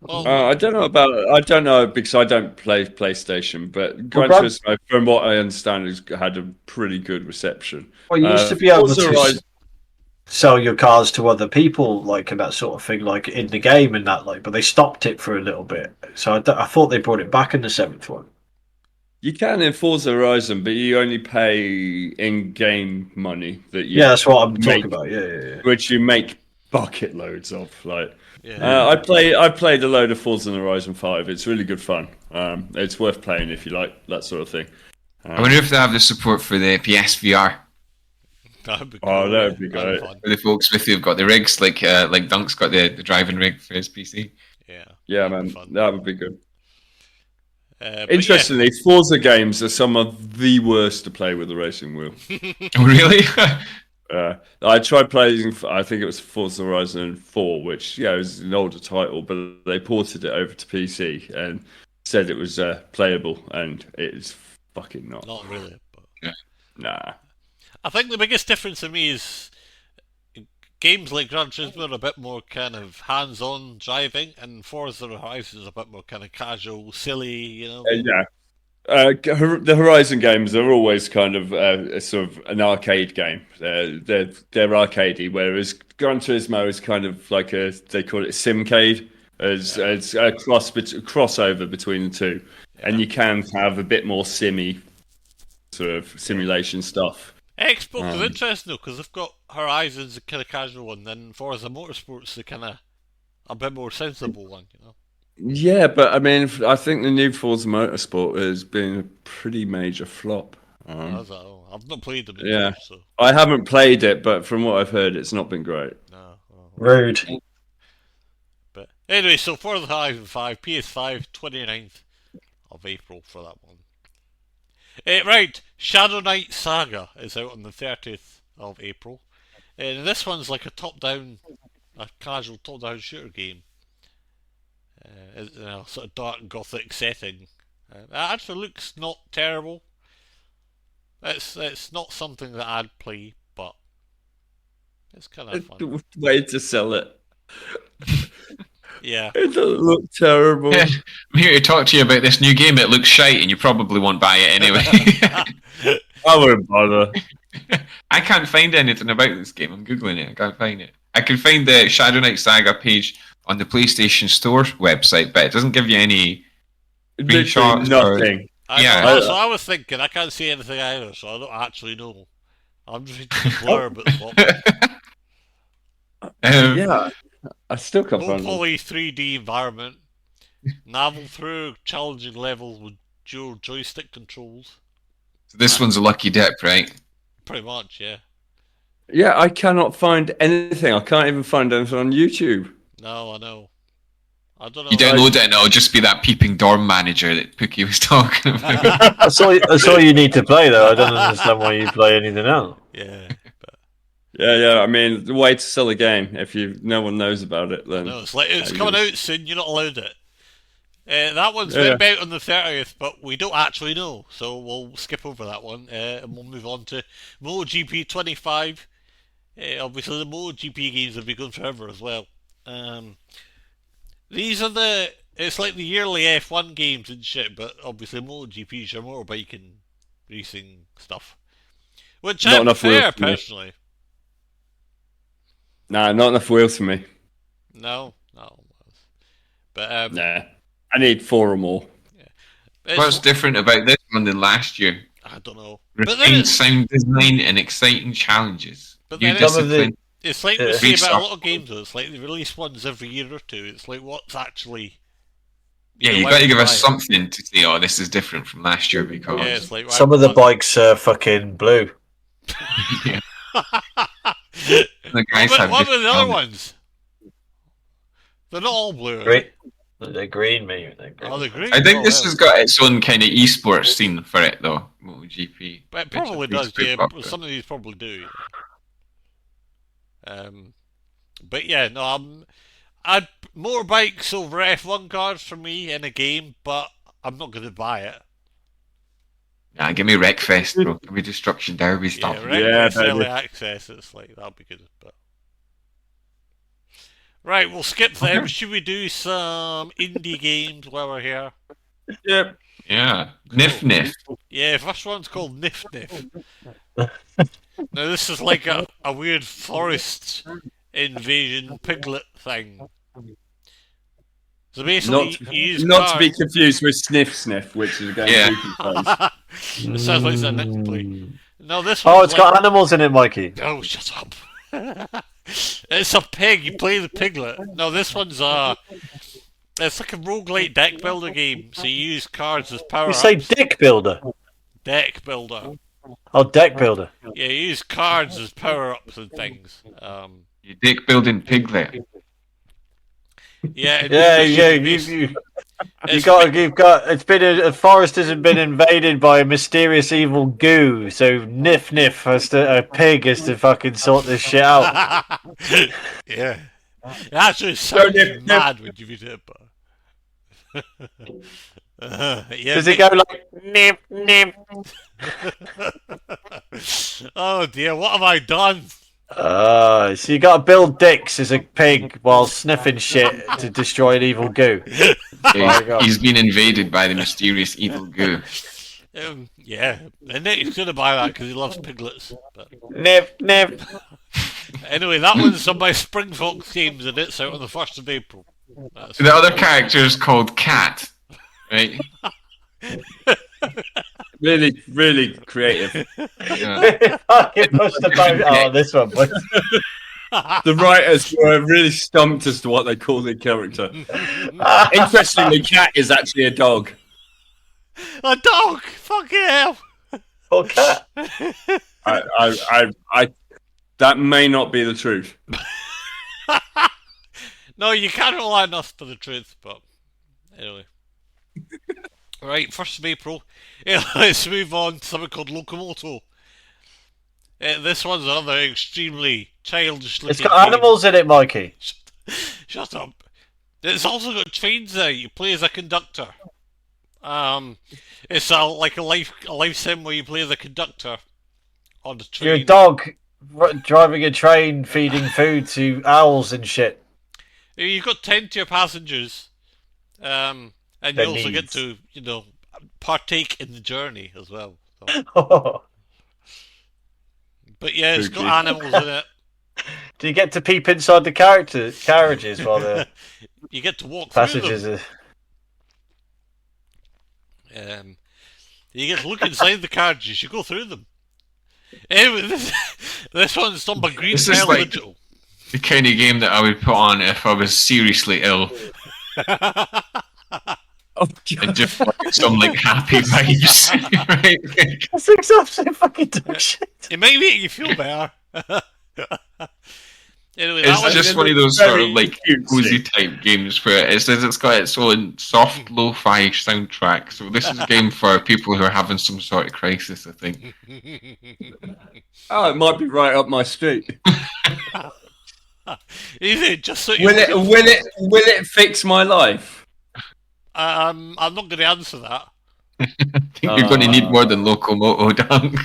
Well, I don't know because I don't play PlayStation, but Gran Gran- Turismo, from what I understand, has had a pretty good reception. Well, you used to be able Forza to Horizon- sell your cars to other people, like, and that sort of thing, like in the game and that, like, but they stopped it for a little bit. So I thought they brought it back in the seventh one. You can in Forza Horizon, but you only pay in-game money that you Yeah, that's what I'm make, talking about. Yeah. which you make bucket loads of. Like, Yeah. I played a load of Forza Horizon 5. It's really good fun. It's worth playing if you like that sort of thing. I wonder if they have the support for the PSVR. That'd be Oh, cool. that Yeah. would be That'd great. fun. For the folks with who've got the rigs, like Dunk's got the driving rig for his PC. Yeah. Yeah, that'd be man, fun. that would be good. But Interestingly, Forza games are some of the worst to play with a racing wheel. Oh, really? I tried playing, I think it was Forza Horizon 4, which, is an older title, but they ported it over to PC and said it was playable, and it's fucking not. Not really. But Nah. I think the biggest difference to me is games like Gran Turismo are a bit more kind of hands-on driving, and Forza Horizon is a bit more kind of casual, silly, you know. Yeah. The Horizon games are always kind of a sort of an arcade game. They're arcadey, whereas Gran Turismo is kind of like they call it simcade, as a crossover between the two, and you can have a bit more simmy sort of simulation stuff. Xbox is interesting though, because they've got Horizon's a kind of casual one, then Forza Motorsport's the kind of a bit more sensible one, you know. Yeah, but I mean, I think the new Forza Motorsport has been a pretty major flop. I've not played them. Yeah. So I haven't played it, but from what I've heard, it's not been great. no. Rude. But anyway, so Forza Horizon 5, PS5, 29th of April for that one. Right, Shadow Knight Saga is out on the 30th of April. And this one's like a casual top-down shooter game. It's in a sort of dark gothic setting. It actually looks not terrible. It's not something that I'd play, but it's kind of fun. Way to sell it. Yeah. It doesn't look terrible. I'm here to talk to you about this new game. It looks shite, and you probably won't buy it anyway. I wouldn't bother. I can't find anything about this game. I'm googling it. I can't find it. I can find the Shadow Knight Saga page on the PlayStation Store website, but it doesn't give you any screenshots. Nothing. I was thinking, I can't see anything either, so I don't actually know. I'm just reading the blurb at the bottom. Yeah, I still can't Low find it. poly 3D environment. Navel through challenging levels with dual joystick controls. So this one's a lucky dip, right? Pretty much, yeah. Yeah, I cannot find anything. I can't even find anything on YouTube. No, I know. I don't know. You download it and it'll just be that peeping dorm manager that Pookie was talking about. That's all you need to play, though. I don't understand why you play anything else. Yeah. Yeah. I mean, the way to sell a game, if no one knows about it, then No, it's coming out soon. You're not allowed it. That one's meant to be out on the 30th, but we don't actually know, so we'll skip over that one and we'll move on to MotoGP 25. Obviously, the MotoGP games have been going forever as well. These are it's like the yearly F1 games and shit, but obviously MotoGP is your motorbike and racing stuff, which I prefer personally. Nah, not enough wheels for me. No. But nah, I need 4 or more. Yeah. What's different about this one than last year? I don't know. Refined sound design and exciting challenges. But New then discipline. it's like we say about a lot of games, though. It's like they release ones every year or two. It's like what's actually. You got to give us something to say. Oh, this is different from last year because it's like, some of the bikes are fucking blue. Yeah. What were the other ones? They're not all blue. They're green, mate. Oh, they're green. I think this has got its own kind of esports scene for it, though. MotoGP. But it probably does. Yeah, some of these probably do. But yeah, no, I'd motorbikes over F1 cars for me in a game, but I'm not going to buy it. Nah, give me Wreckfest, bro. Give me Destruction Derby stuff. Yeah, early access. It's like that'll be good. But right, we'll skip them. Should we do some indie games while we're here? Yep. Yeah. Nif Nif. Yeah, first one's called Nif Nif. Now this is like a weird forest invasion piglet thing. So basically, Not, you use not to be cards. confused with Sniff Sniff, which is a game Yeah. people plays. It sounds like it's a Nick to play. No, this Oh, one's it's like. got animals in it, Mikey. Oh, shut up. It's a pig. You play the piglet. No, this one's a. It's like a roguelite deck builder game. So you use cards as power You say ups. dick builder? Deck builder. Oh, deck builder. Yeah, you use cards as power ups and things. You dick building piglet. Yeah, Yeah, yeah. based- You it's got. You've got. It's been a forest hasn't been invaded by a mysterious evil goo. So Niff Niff a pig has to fucking sort this shit out. Yeah. It actually sounds Nip, mad when you read it, but. Yeah, Does it go like Niff Niff? Oh dear, what have I done? So you got to build dicks as a pig while sniffing shit to destroy an evil goo. He's been invaded by the mysterious evil goo. Yeah, and Nick's gonna buy that because he loves piglets. But Niff Niff. anyway, that one's some of my Spring Fox games, and it's out on the 1st of April. That's The other character is called Cat, right? Really, really creative. Yeah. Fucking push the boat out on this one, boys. The writers were really stumped as to what they call the character. Interestingly, Cat is actually a dog. a dog! Fucking hell! Or cat. That may not be the truth. No, you can't rely on us for the truth, but anyway. Right, 1st of April. Yeah, let's move on to something called Locomoto. This one's another extremely childish looking It's got animals in it, Mikey. Shut up. It's also got trains there. You play as a conductor. It's like a life sim where you play as a conductor on the train. You're a dog driving a train, feeding food to owls and shit. You've got 10 to your passengers. And you Their also get needs. to, partake in the journey as well. So. But yeah, it's got animals in it. Do you get to peep inside the carriages while the You get to walk through passengers them. are... You get to look inside the carriages. You go through them. Anyway, this one's done by Green This is Hell like- Digital. The kind of game that I would put on if I was seriously ill Oh, and just like some like happy vibes. Right? That's exactly fucking dog shit. It might make you feel better. Anyway, that It's one, just one of those sort of like cozy type games where it says it's got its own soft lo-fi soundtrack. So this is a game for people who are having some sort of crisis, I think. Oh, it might be right up my street. Is it just so Will it fix my life? I'm not going to answer that. I think you're going to need more than Locomoto Dunk.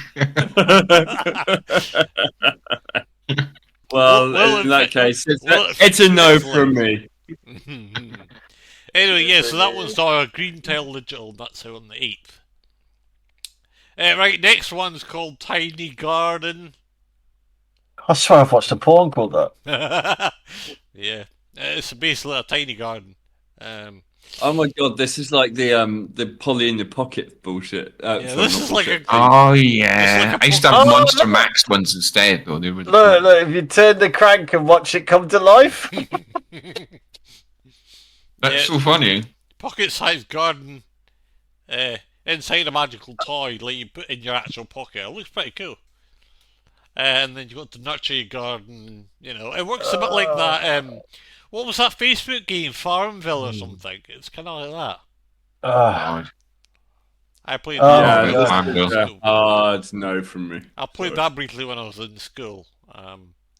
Well, in that case, it's a no from me. Anyway, yeah, so that one's our Green Tail Digital. That's out on the 8th. Right, next one's called Tiny Garden. I swear I've watched a porn called that. Yeah, it's basically a tiny garden. Oh my god, this is like the Polly in your pocket bullshit. Yeah, this is like a Oh yeah, It's like a I used to have Oh, Monster look. Max ones instead, though. They were Look, if you turn the crank and watch it come to life. that's Yeah. so funny. pocket-sized garden inside a magical toy, like you put in your actual pocket. It looks pretty cool. And then you've got to nurture your garden. It works a bit like that. What was that Facebook game, Farmville or something? It's kind of like that. God. I played Oh, that. yeah, when I was Farmville. in Yeah, school. hard no from me. I played that briefly when I was in school.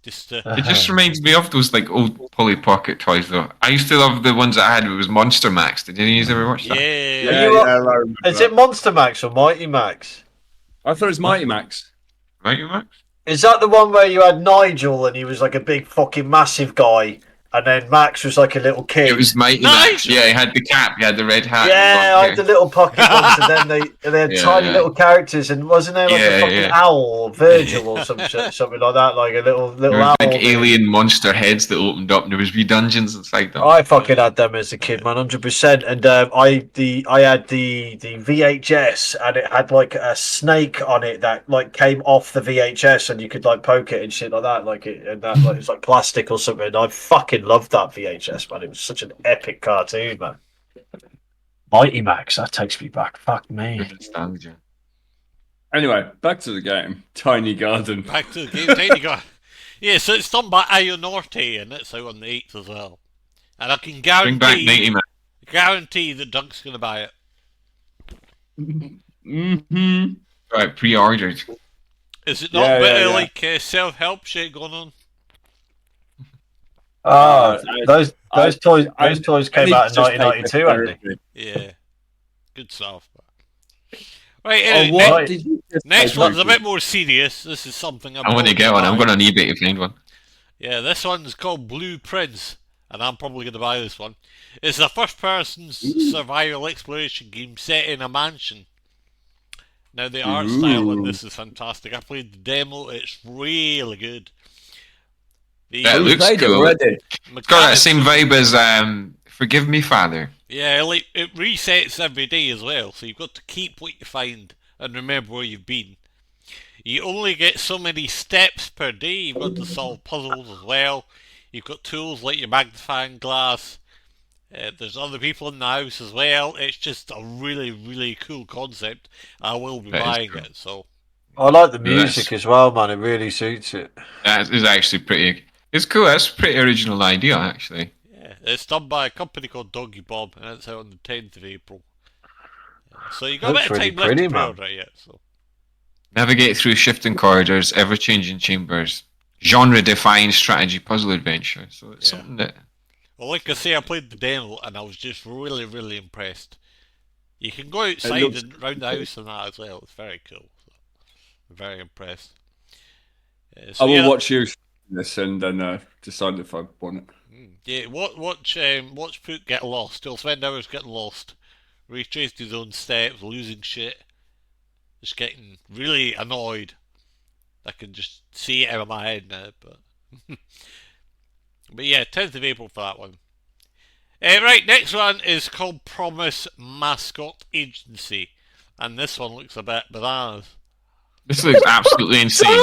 Just to It just reminds me of those like old Polly Pocket toys, though. I used to love the ones that I had. It was Monster Max. Did any of you ever watch that? yeah. you- I remember Is that. it Monster Max or Mighty Max? I thought it was Mighty Max. Right, you Max? Is that the one where you had Nigel and he was like a big fucking massive guy and then Max was like a little kid. It was Mighty Nice! Max. Yeah, he had the cap, he had the red hat. Yeah, I had the little pocket ones, and then they had Yeah, tiny yeah. little characters, and wasn't there like a Yeah, fucking yeah. owl or Virgil or something like that, like a little There owl. were like alien monster heads that opened up, and there was wee dungeons inside them. I fucking had them as a kid, man, 100%. And I had the VHS, and it had like a snake on it that like came off the VHS, and you could like poke it and shit like that, like it was like plastic or something. I fucking loved that VHS, man. It was such an epic cartoon, man. Mighty Max, that takes me back. Fuck me. Nostalgia. Anyway, back to the game. Tiny Garden. Back to the game, Tiny Garden. Yeah, so it's done by Ionorte, and it's out on the 8th as well. And I can Bring back Mighty Max. guarantee that Dunk's going to buy it. Mm-hmm. Right, pre-ordered. Is it not Yeah, a bit yeah, of yeah. like self-help shit going on? Those toys I came need out in to just take 1992, this Andy. therapy. Yeah. Good stuff. Right, Oh, anyway, what Right. did you just next say, one's a Mikey? bit more serious. This is something I want to get one. I'm going on eBay to find one. Yeah, this one's called Blue Prince, and I'm probably going to buy this one. It's a first-person survival exploration game set in a mansion. Now, the art style in this is fantastic. I played the demo. It's really good. The That looks Played it cool. already. It's got that same vibe as Forgive Me, Father. Yeah, like it resets every day as well, so you've got to keep what you find and remember where you've been. You only get so many steps per day. You've got to solve puzzles as well. You've got tools like your magnifying glass. There's other people in the house as well. It's just a really, really cool concept. I will be That is buying cool. it. So I like the Yes. music as well, man. It really suits it. That is actually pretty. It's cool. That's a pretty original idea, actually. yeah, it's done by a company called Doggy Bob, and it's out on the 10th of April. So you got a Looks bit of really time left pretty, to man. pre-order it yet. So. Navigate through shifting corridors, ever-changing chambers, genre-defying strategy puzzle adventure. So it's Yeah. something that. Well, like I say, I played the demo and I was just really, really impressed. You can go outside looks and round the house and that as well. It's very cool. So, I'm very impressed. So, I will yeah, watch you this and then decide if I want it. Yeah, watch Poot get lost. He'll spend hours getting lost, retraced his own steps, losing shit, just getting really annoyed. I can just see it out of my head now, but but yeah, 10th of April for that one. Right, next one is called Promise Mascot Agency, and this one looks a bit bananas. This looks absolutely insane.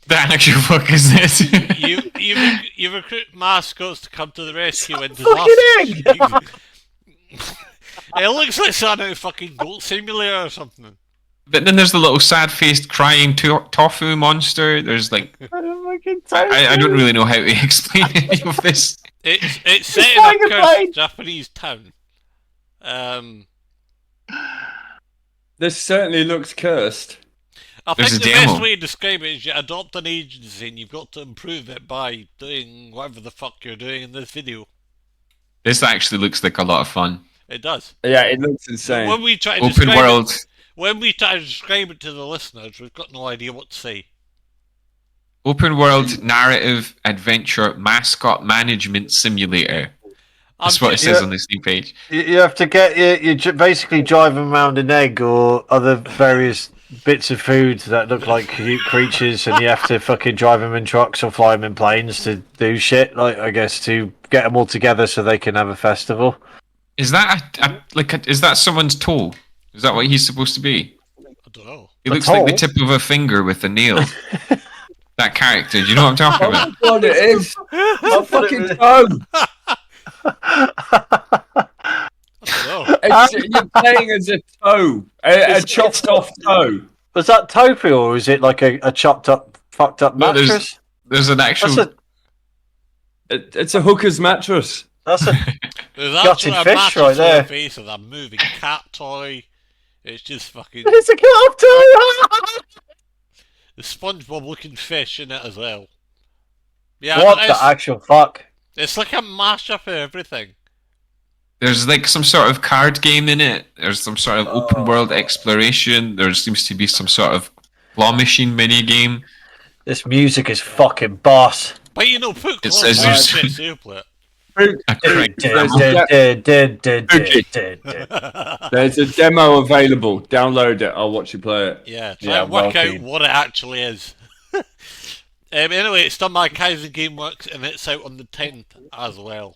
The actual fuck is this? You recruit mascots to come to the rescue and Fucking disaster. It looks like something out of fucking Goat Simulator or something. But then there's the little sad-faced crying tofu monster. There's like I don't really know how to explain any of this. It's set in flying a a cursed plane. Japanese town. This certainly looks cursed. I There's think a the demo. best way to describe it is you adopt an agency and you've got to improve it by doing whatever the fuck you're doing in this video. This actually looks like a lot of fun. It does. Yeah, it looks insane. When we try to Open describe world. when we try to describe it to the listeners, we've got no idea what to say. Open world narrative adventure mascot management simulator. That's what it says on the same page. You have to get you basically drive them around an egg or other various bits of food that look like cute creatures, and you have to fucking drive them in trucks or fly them in planes to do shit. Like, I guess to get them all together so they can have a festival. Is that is that someone's toe? Is that what he's supposed to be? I don't know. He A looks like the toe? tip of a finger with a nail. That character, do you know what I'm talking Oh about? my god, it is! A fucking toe! I don't know. You're playing as a toe. A chopped off toe. Was that tofu or is it like a chopped up, fucked up No, mattress? There's an actual. That's It's a hooker's mattress. That's a There's Gutted actually a fish massive right there. face of a moving cat toy. It's just fucking it's a cat toe. the SpongeBob looking fish in it as well. Yeah, What it's, the actual fuck? it's like a mashup of everything. There's like some sort of card game in it. There's some sort of open world exploration. There seems to be some sort of claw machine mini game. This music is fucking boss. But you know, Pook It loves says weird there's- shit, so he'll play it. There's a demo available. Download it. I'll watch you play it. Yeah, try and work out what it actually is. Anyway, it's done by Kaizen Gameworks, and it's out on the 10th as well.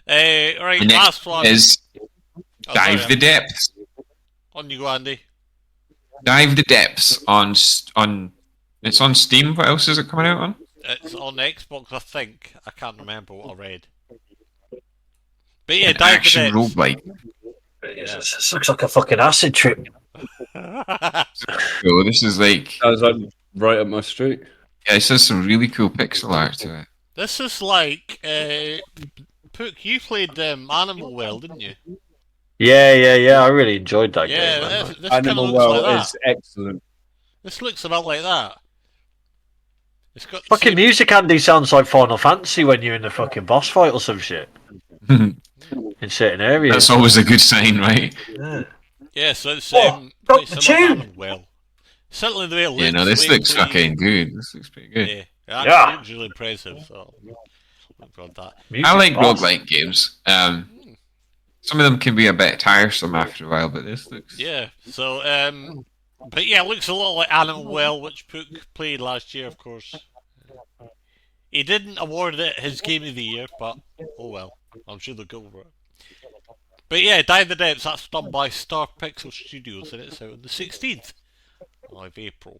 Right, The last next one is Oh, Dive sorry, the Depths. on you go, Andy. Dive the Depths on. It's on Steam. What else is it coming out on? It's on Xbox, I think. I can't remember what I read. But yeah, An Dive the action Depths. roguelike. This looks like a fucking acid trip. So this is like, That was like right up my street. yeah, this has some really cool pixel art to it. This is like Pook, you played Animal Well, didn't you? Yeah. I really enjoyed that Yeah, game. Man. this kind of Animal looks Well like that. is excellent. This looks about like that. It's got the Fucking same- music, Andy, sounds like Final Fantasy when you're in the fucking boss fight or some shit in certain areas. That's always a good sign, right? Yeah. Yeah, so it's Oh, pretty Dr. similar to Tune! Animal Well. Certainly the way it looks. Yeah, no, this the way it looks plays. fucking good. This looks pretty good. Yeah, it actually Yeah. looks really impressive. So, I've got that. Music I like boss. roguelike games. Some of them can be a bit tiresome after a while, but this looks. Yeah. So, but yeah, it looks a lot like Animal Well, which Pook played last year, of course. He didn't award it his Game of the Year, but oh well. I'm sure they'll go for it. But yeah, Dive the Depths, that's done by Star Pixel Studios, and it's out on the 16th of April.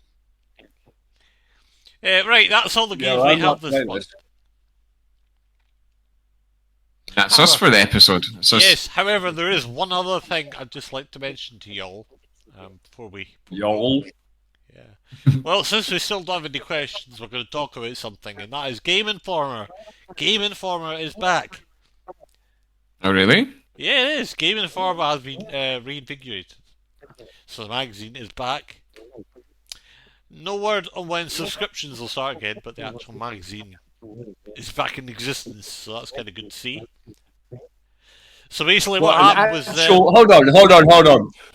Right, that's all the games we have this month. That's us for the episode. So Yes, however, there is one other thing I'd just like to mention to y'all before we. Y'all. Yeah. Well, since we still don't have any questions, we're going to talk about something, and that is Game Informer. Game Informer is back. Oh, really? Yeah, it is. Game Informer has been reinvigorated. So the magazine is back. No word on when subscriptions will start again, but the actual magazine is back in existence, so that's kind of good to see. So basically, what happened was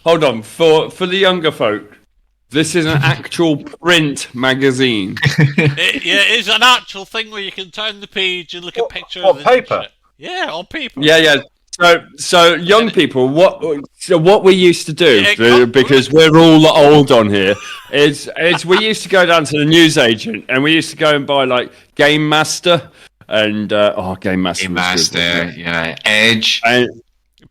Hold on. For the younger folk, this is an actual print magazine. it is an actual thing where you can turn the page and look at pictures. on and paper? shit. Yeah, on paper. Yeah. So young people, what we used to do, Yeah, because we're all old on here, is we used to go down to the newsagent and we used to go and buy like Game Master and Game Master, Game was Master, good, wasn't it? yeah, Edge. And,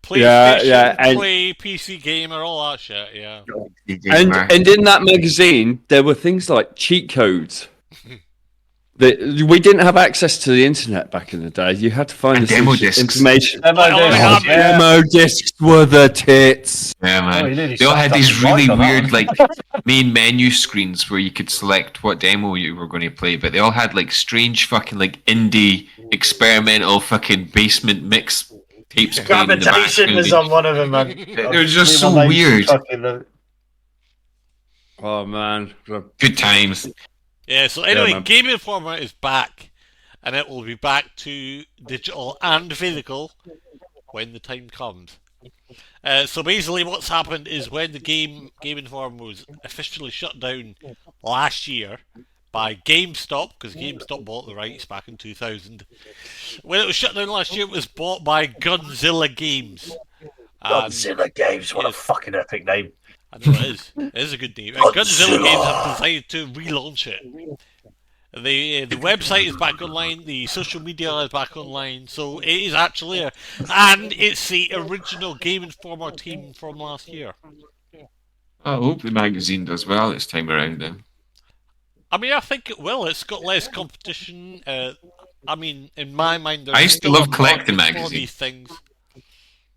PlayStation, and- Play, PC Gamer, all that shit. Yeah. and in that magazine there were things like cheat codes. We didn't have access to the internet back in the day. You had to find And the demo discs. information. yeah. Demo discs were the tits. Yeah, man. Oh, you nearly They all had sucked these up the really mic on that weird, like, main menu screens where you could select what demo you were going to play, but they all had, like, strange fucking, like, indie, experimental fucking basement mix tapes playing in the Gravitation was background. on one of them, man. It was just so weird. Oh man, Good times. Yeah, so anyway, man. Game Informer is back, and it will be back to digital and physical when the time comes. So basically what's happened is when the Game Informer was officially shut down last year by GameStop, because GameStop bought the rights back in 2000. When it was shut down last year, it was bought by Gunzilla Games. And- Godzilla Games, what a yes. fucking epic name. I know it is. It is a good name. Gunzilla Games have decided to relaunch it. The website is back online. The social media is back online. So it is actually and it's the original Game Informer team from last year. I hope the magazine does well this time around then. I mean, I think it will. It's got less competition. I mean, in my mind, there's I used to still love a collecting market for magazines. these things.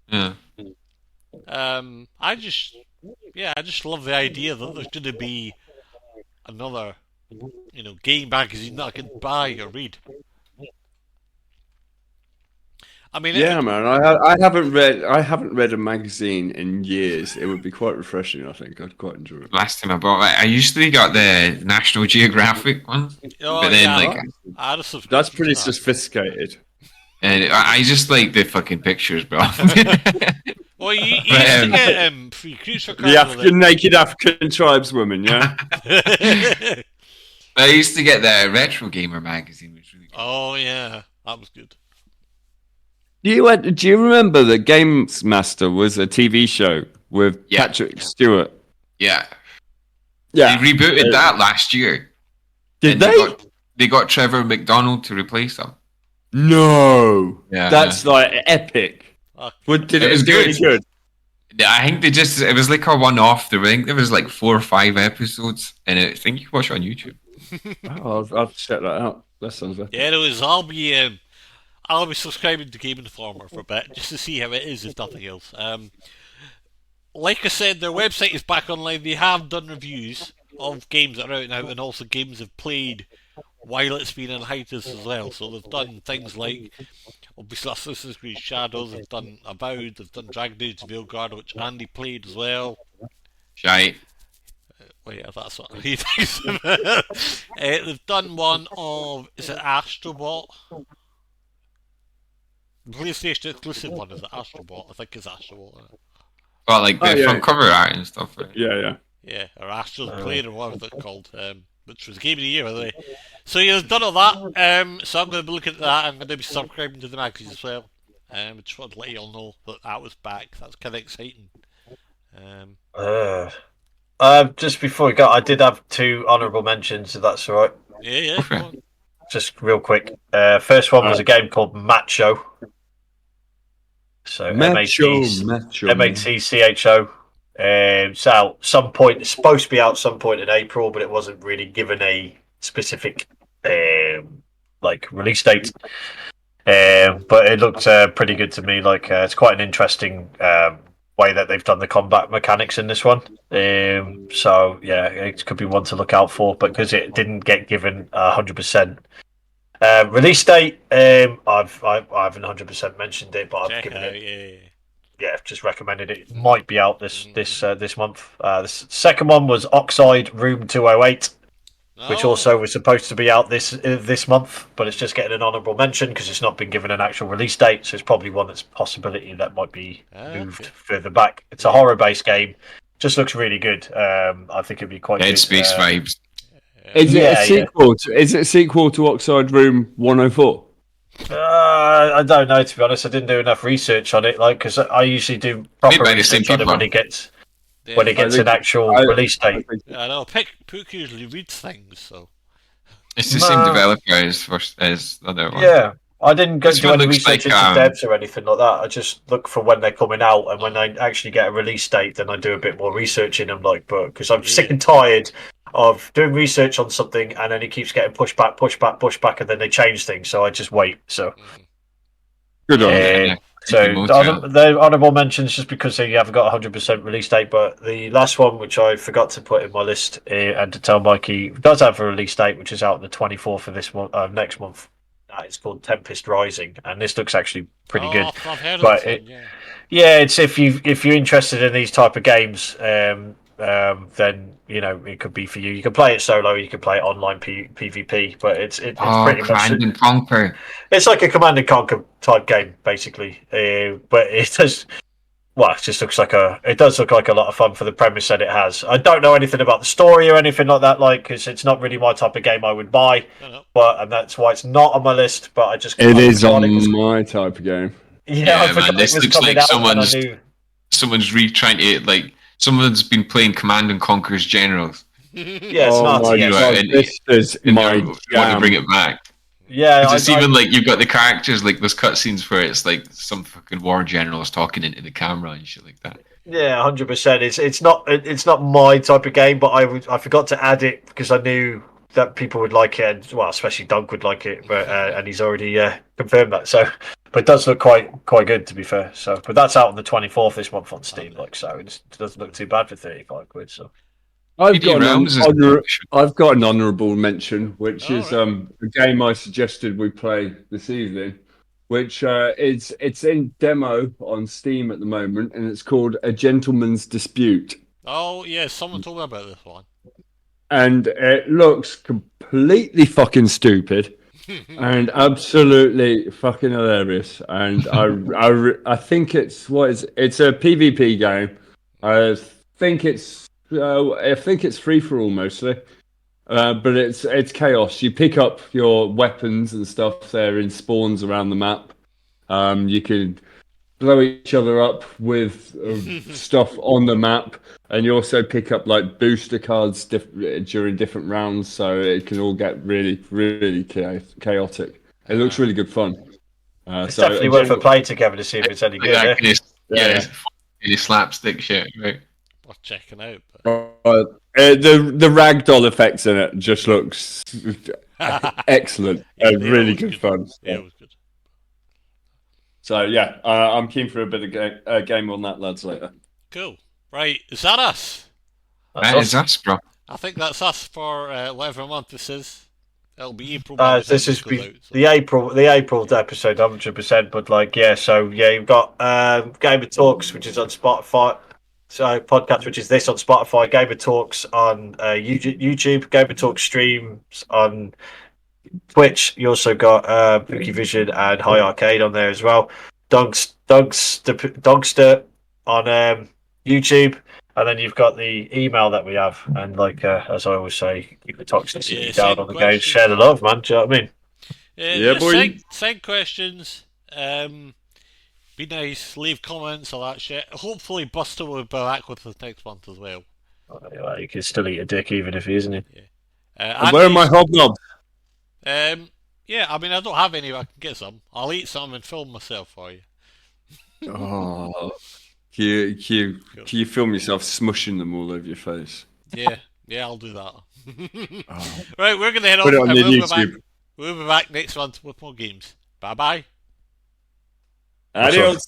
Yeah. I just love the idea that there's going to be another, game magazine that I can buy or read. I mean, yeah, man. I haven't read a magazine in years. It would be quite refreshing. I think I'd quite enjoy it. Last time I bought it, I usually got the National Geographic one. Oh, But then, yeah, like, I had a subscription That's to pretty that. sophisticated. and I just like the fucking pictures, bro. Well, you used But, to get free creature cards The with it. naked African tribeswoman. Yeah. I used to get the Retro Gamer magazine, which was really good. Oh yeah, that was good. Do you remember that Games Master was a TV show with Yeah. Patrick Stewart? Yeah. Yeah. They rebooted that last year. Did And they? They got Trevor McDonald to replace him. No. Yeah. That's like epic. Did It was do any good? I think it was like a one-off. I think there was like 4 or 5 episodes, and I think you can watch it on YouTube. Oh, I'll check that out. That sounds better. Yeah, I'll be subscribing to Game Informer for a bit just to see how it is, if nothing else. Like I said, their website is back online. They have done reviews of games that are out now, and also games they've played while it's been in hiatus as well. So they've done things like, obviously, Assassin's Creed Shadows, they've done Avowed, they've done Dragon Age Veilguard, which Andy played as well. Shite. Well, yeah, that's what he thinks of it. They've done one of, is it Astrobot? The PlayStation exclusive one, is it Astrobot? I think it's Astrobot. Isn't it? Well, like the front cover art and stuff. Right? Yeah. Yeah, or Astro's Plane, or whatever it's called, which was Game of the Year, by the way. So yeah, they've done all that. So I'm going to be looking at that. I'm going to be subscribing to the magazine as well. Just wanted to let you all know that was back. That's kind of exciting. Just before we go, I did have 2 honourable mentions, if that's all right. Yeah. Come on. Just real quick. First one was a game called Macho. So Macho. MATCHO. It's out some point. It's supposed to be out some point in April, but it wasn't really given a specific release date. But it looked pretty good to me. It's quite an interesting way that they've done the combat mechanics in this one. So yeah, it could be one to look out for. But because it didn't get given 100%. Release date, I haven't 100% mentioned it, but I've given it. Yeah, just recommended it. It might be out this month. The second one was Oxide Room 208, which also was supposed to be out this month, but it's just getting an honourable mention because it's not been given an actual release date. So it's probably one that's a possibility that might be moved further back. It's a horror-based game. Just looks really good. I think it'd be quite Dead good. Space vibes. Is it a sequel? Is it a sequel to Oxide Room 104? I don't know, to be honest. I didn't do enough research on it, because I usually do proper research on it when it gets an actual release date. I know. Pook usually reads things, so it's the same developer as the other one. Yeah, I didn't go do any research like, into devs or anything like that. I just look for when they're coming out, and when I actually get a release date, then I do a bit more research in them, because I'm sick and tired of doing research on something and then it keeps getting pushed back, and then they change things. So I just wait. So good on. So the honourable mentions just because they haven't got 100% release date, but the last one, which I forgot to put in my list and to tell Mikey, does have a release date, which is out on the 24th of this month, next month. It's called Tempest Rising, and this looks actually pretty good. I've heard of But it, yeah, it's if you're interested in these type of games, then it could be for you. You can play it solo, you can play it online PvP, but it's pretty Command and Conquer. It's like a Command and Conquer type game, basically. But it does. Well, it just looks like it does look like a lot of fun for the premise that it has. I don't know anything about the story or anything like that, because it's not really my type of game I would buy. And that's why it's not on my list. But I just it is on my type of game. Yeah, man, this looks like someone's trying to someone's been playing Command and Conquer's Generals. Yeah, it's not. This is my want to bring it back. Yeah, it's even like you've got the characters, like there's cutscenes where it's like some fucking war generals talking into the camera and shit like that. Yeah, 100%. It's not my type of game, but I forgot to add it because I knew that people would like it, and especially Doug would like it, but and he's already confirmed that. So, but it does look quite good, to be fair. So, but that's out on the 24th this month on Steam, so it doesn't look too bad for 35 quid. So. I've got an honourable mention, which is a game I suggested we play this evening, which it's in demo on Steam at the moment, and it's called A Gentleman's Dispute. Oh yeah, someone told me about this one. And it looks completely fucking stupid and absolutely fucking hilarious. And I think it's it's a PvP game. I think it's free for all mostly. but it's chaos. You pick up your weapons and stuff there in spawns around the map. You can blow each other up with stuff on the map, and you also pick up like booster cards during different rounds, so it can all get really, really chaotic. It looks really good fun. It's definitely worth a play together to see if it's any good. Yeah, Eh? any slapstick shit, right? Worth checking out. The ragdoll effects in it just looks excellent and really good fun. Yeah, it was good. So yeah, I'm keen for a bit of game on that, lads, later. Cool. Right, is that us? That is us, bro. I think that's us for whatever month this is. It'll be April. By the time This is goes out, so. the April episode, 100%. But like, yeah, so yeah, you've got Game of Talks, which is on Spotify. So podcast, which is this on Spotify. Game of Talks on YouTube. Game of Talks streams on Twitch. You also got Pookie Vision and High Arcade on there as well. Dogster on YouTube. And then you've got the email that we have, and like as I always say, keep the toxicity down on the game. Share the love, man. Do you know what I mean? Yeah, boy. Send questions. Be nice. Leave comments, all that shit. Hopefully, Busta will be back with us next month as well. Well, you can still eat a dick even if he isn't. He? Yeah. And where are my hobnobs? Yeah, I mean, I don't have any. I can get some. I'll eat some and film myself for you. Oh. Can you film yourself smushing them all over your face? Yeah, I'll do that. Right, we're going to head off. Put it on your we'll YouTube. We'll be back next month with more games. Bye-bye. Adios.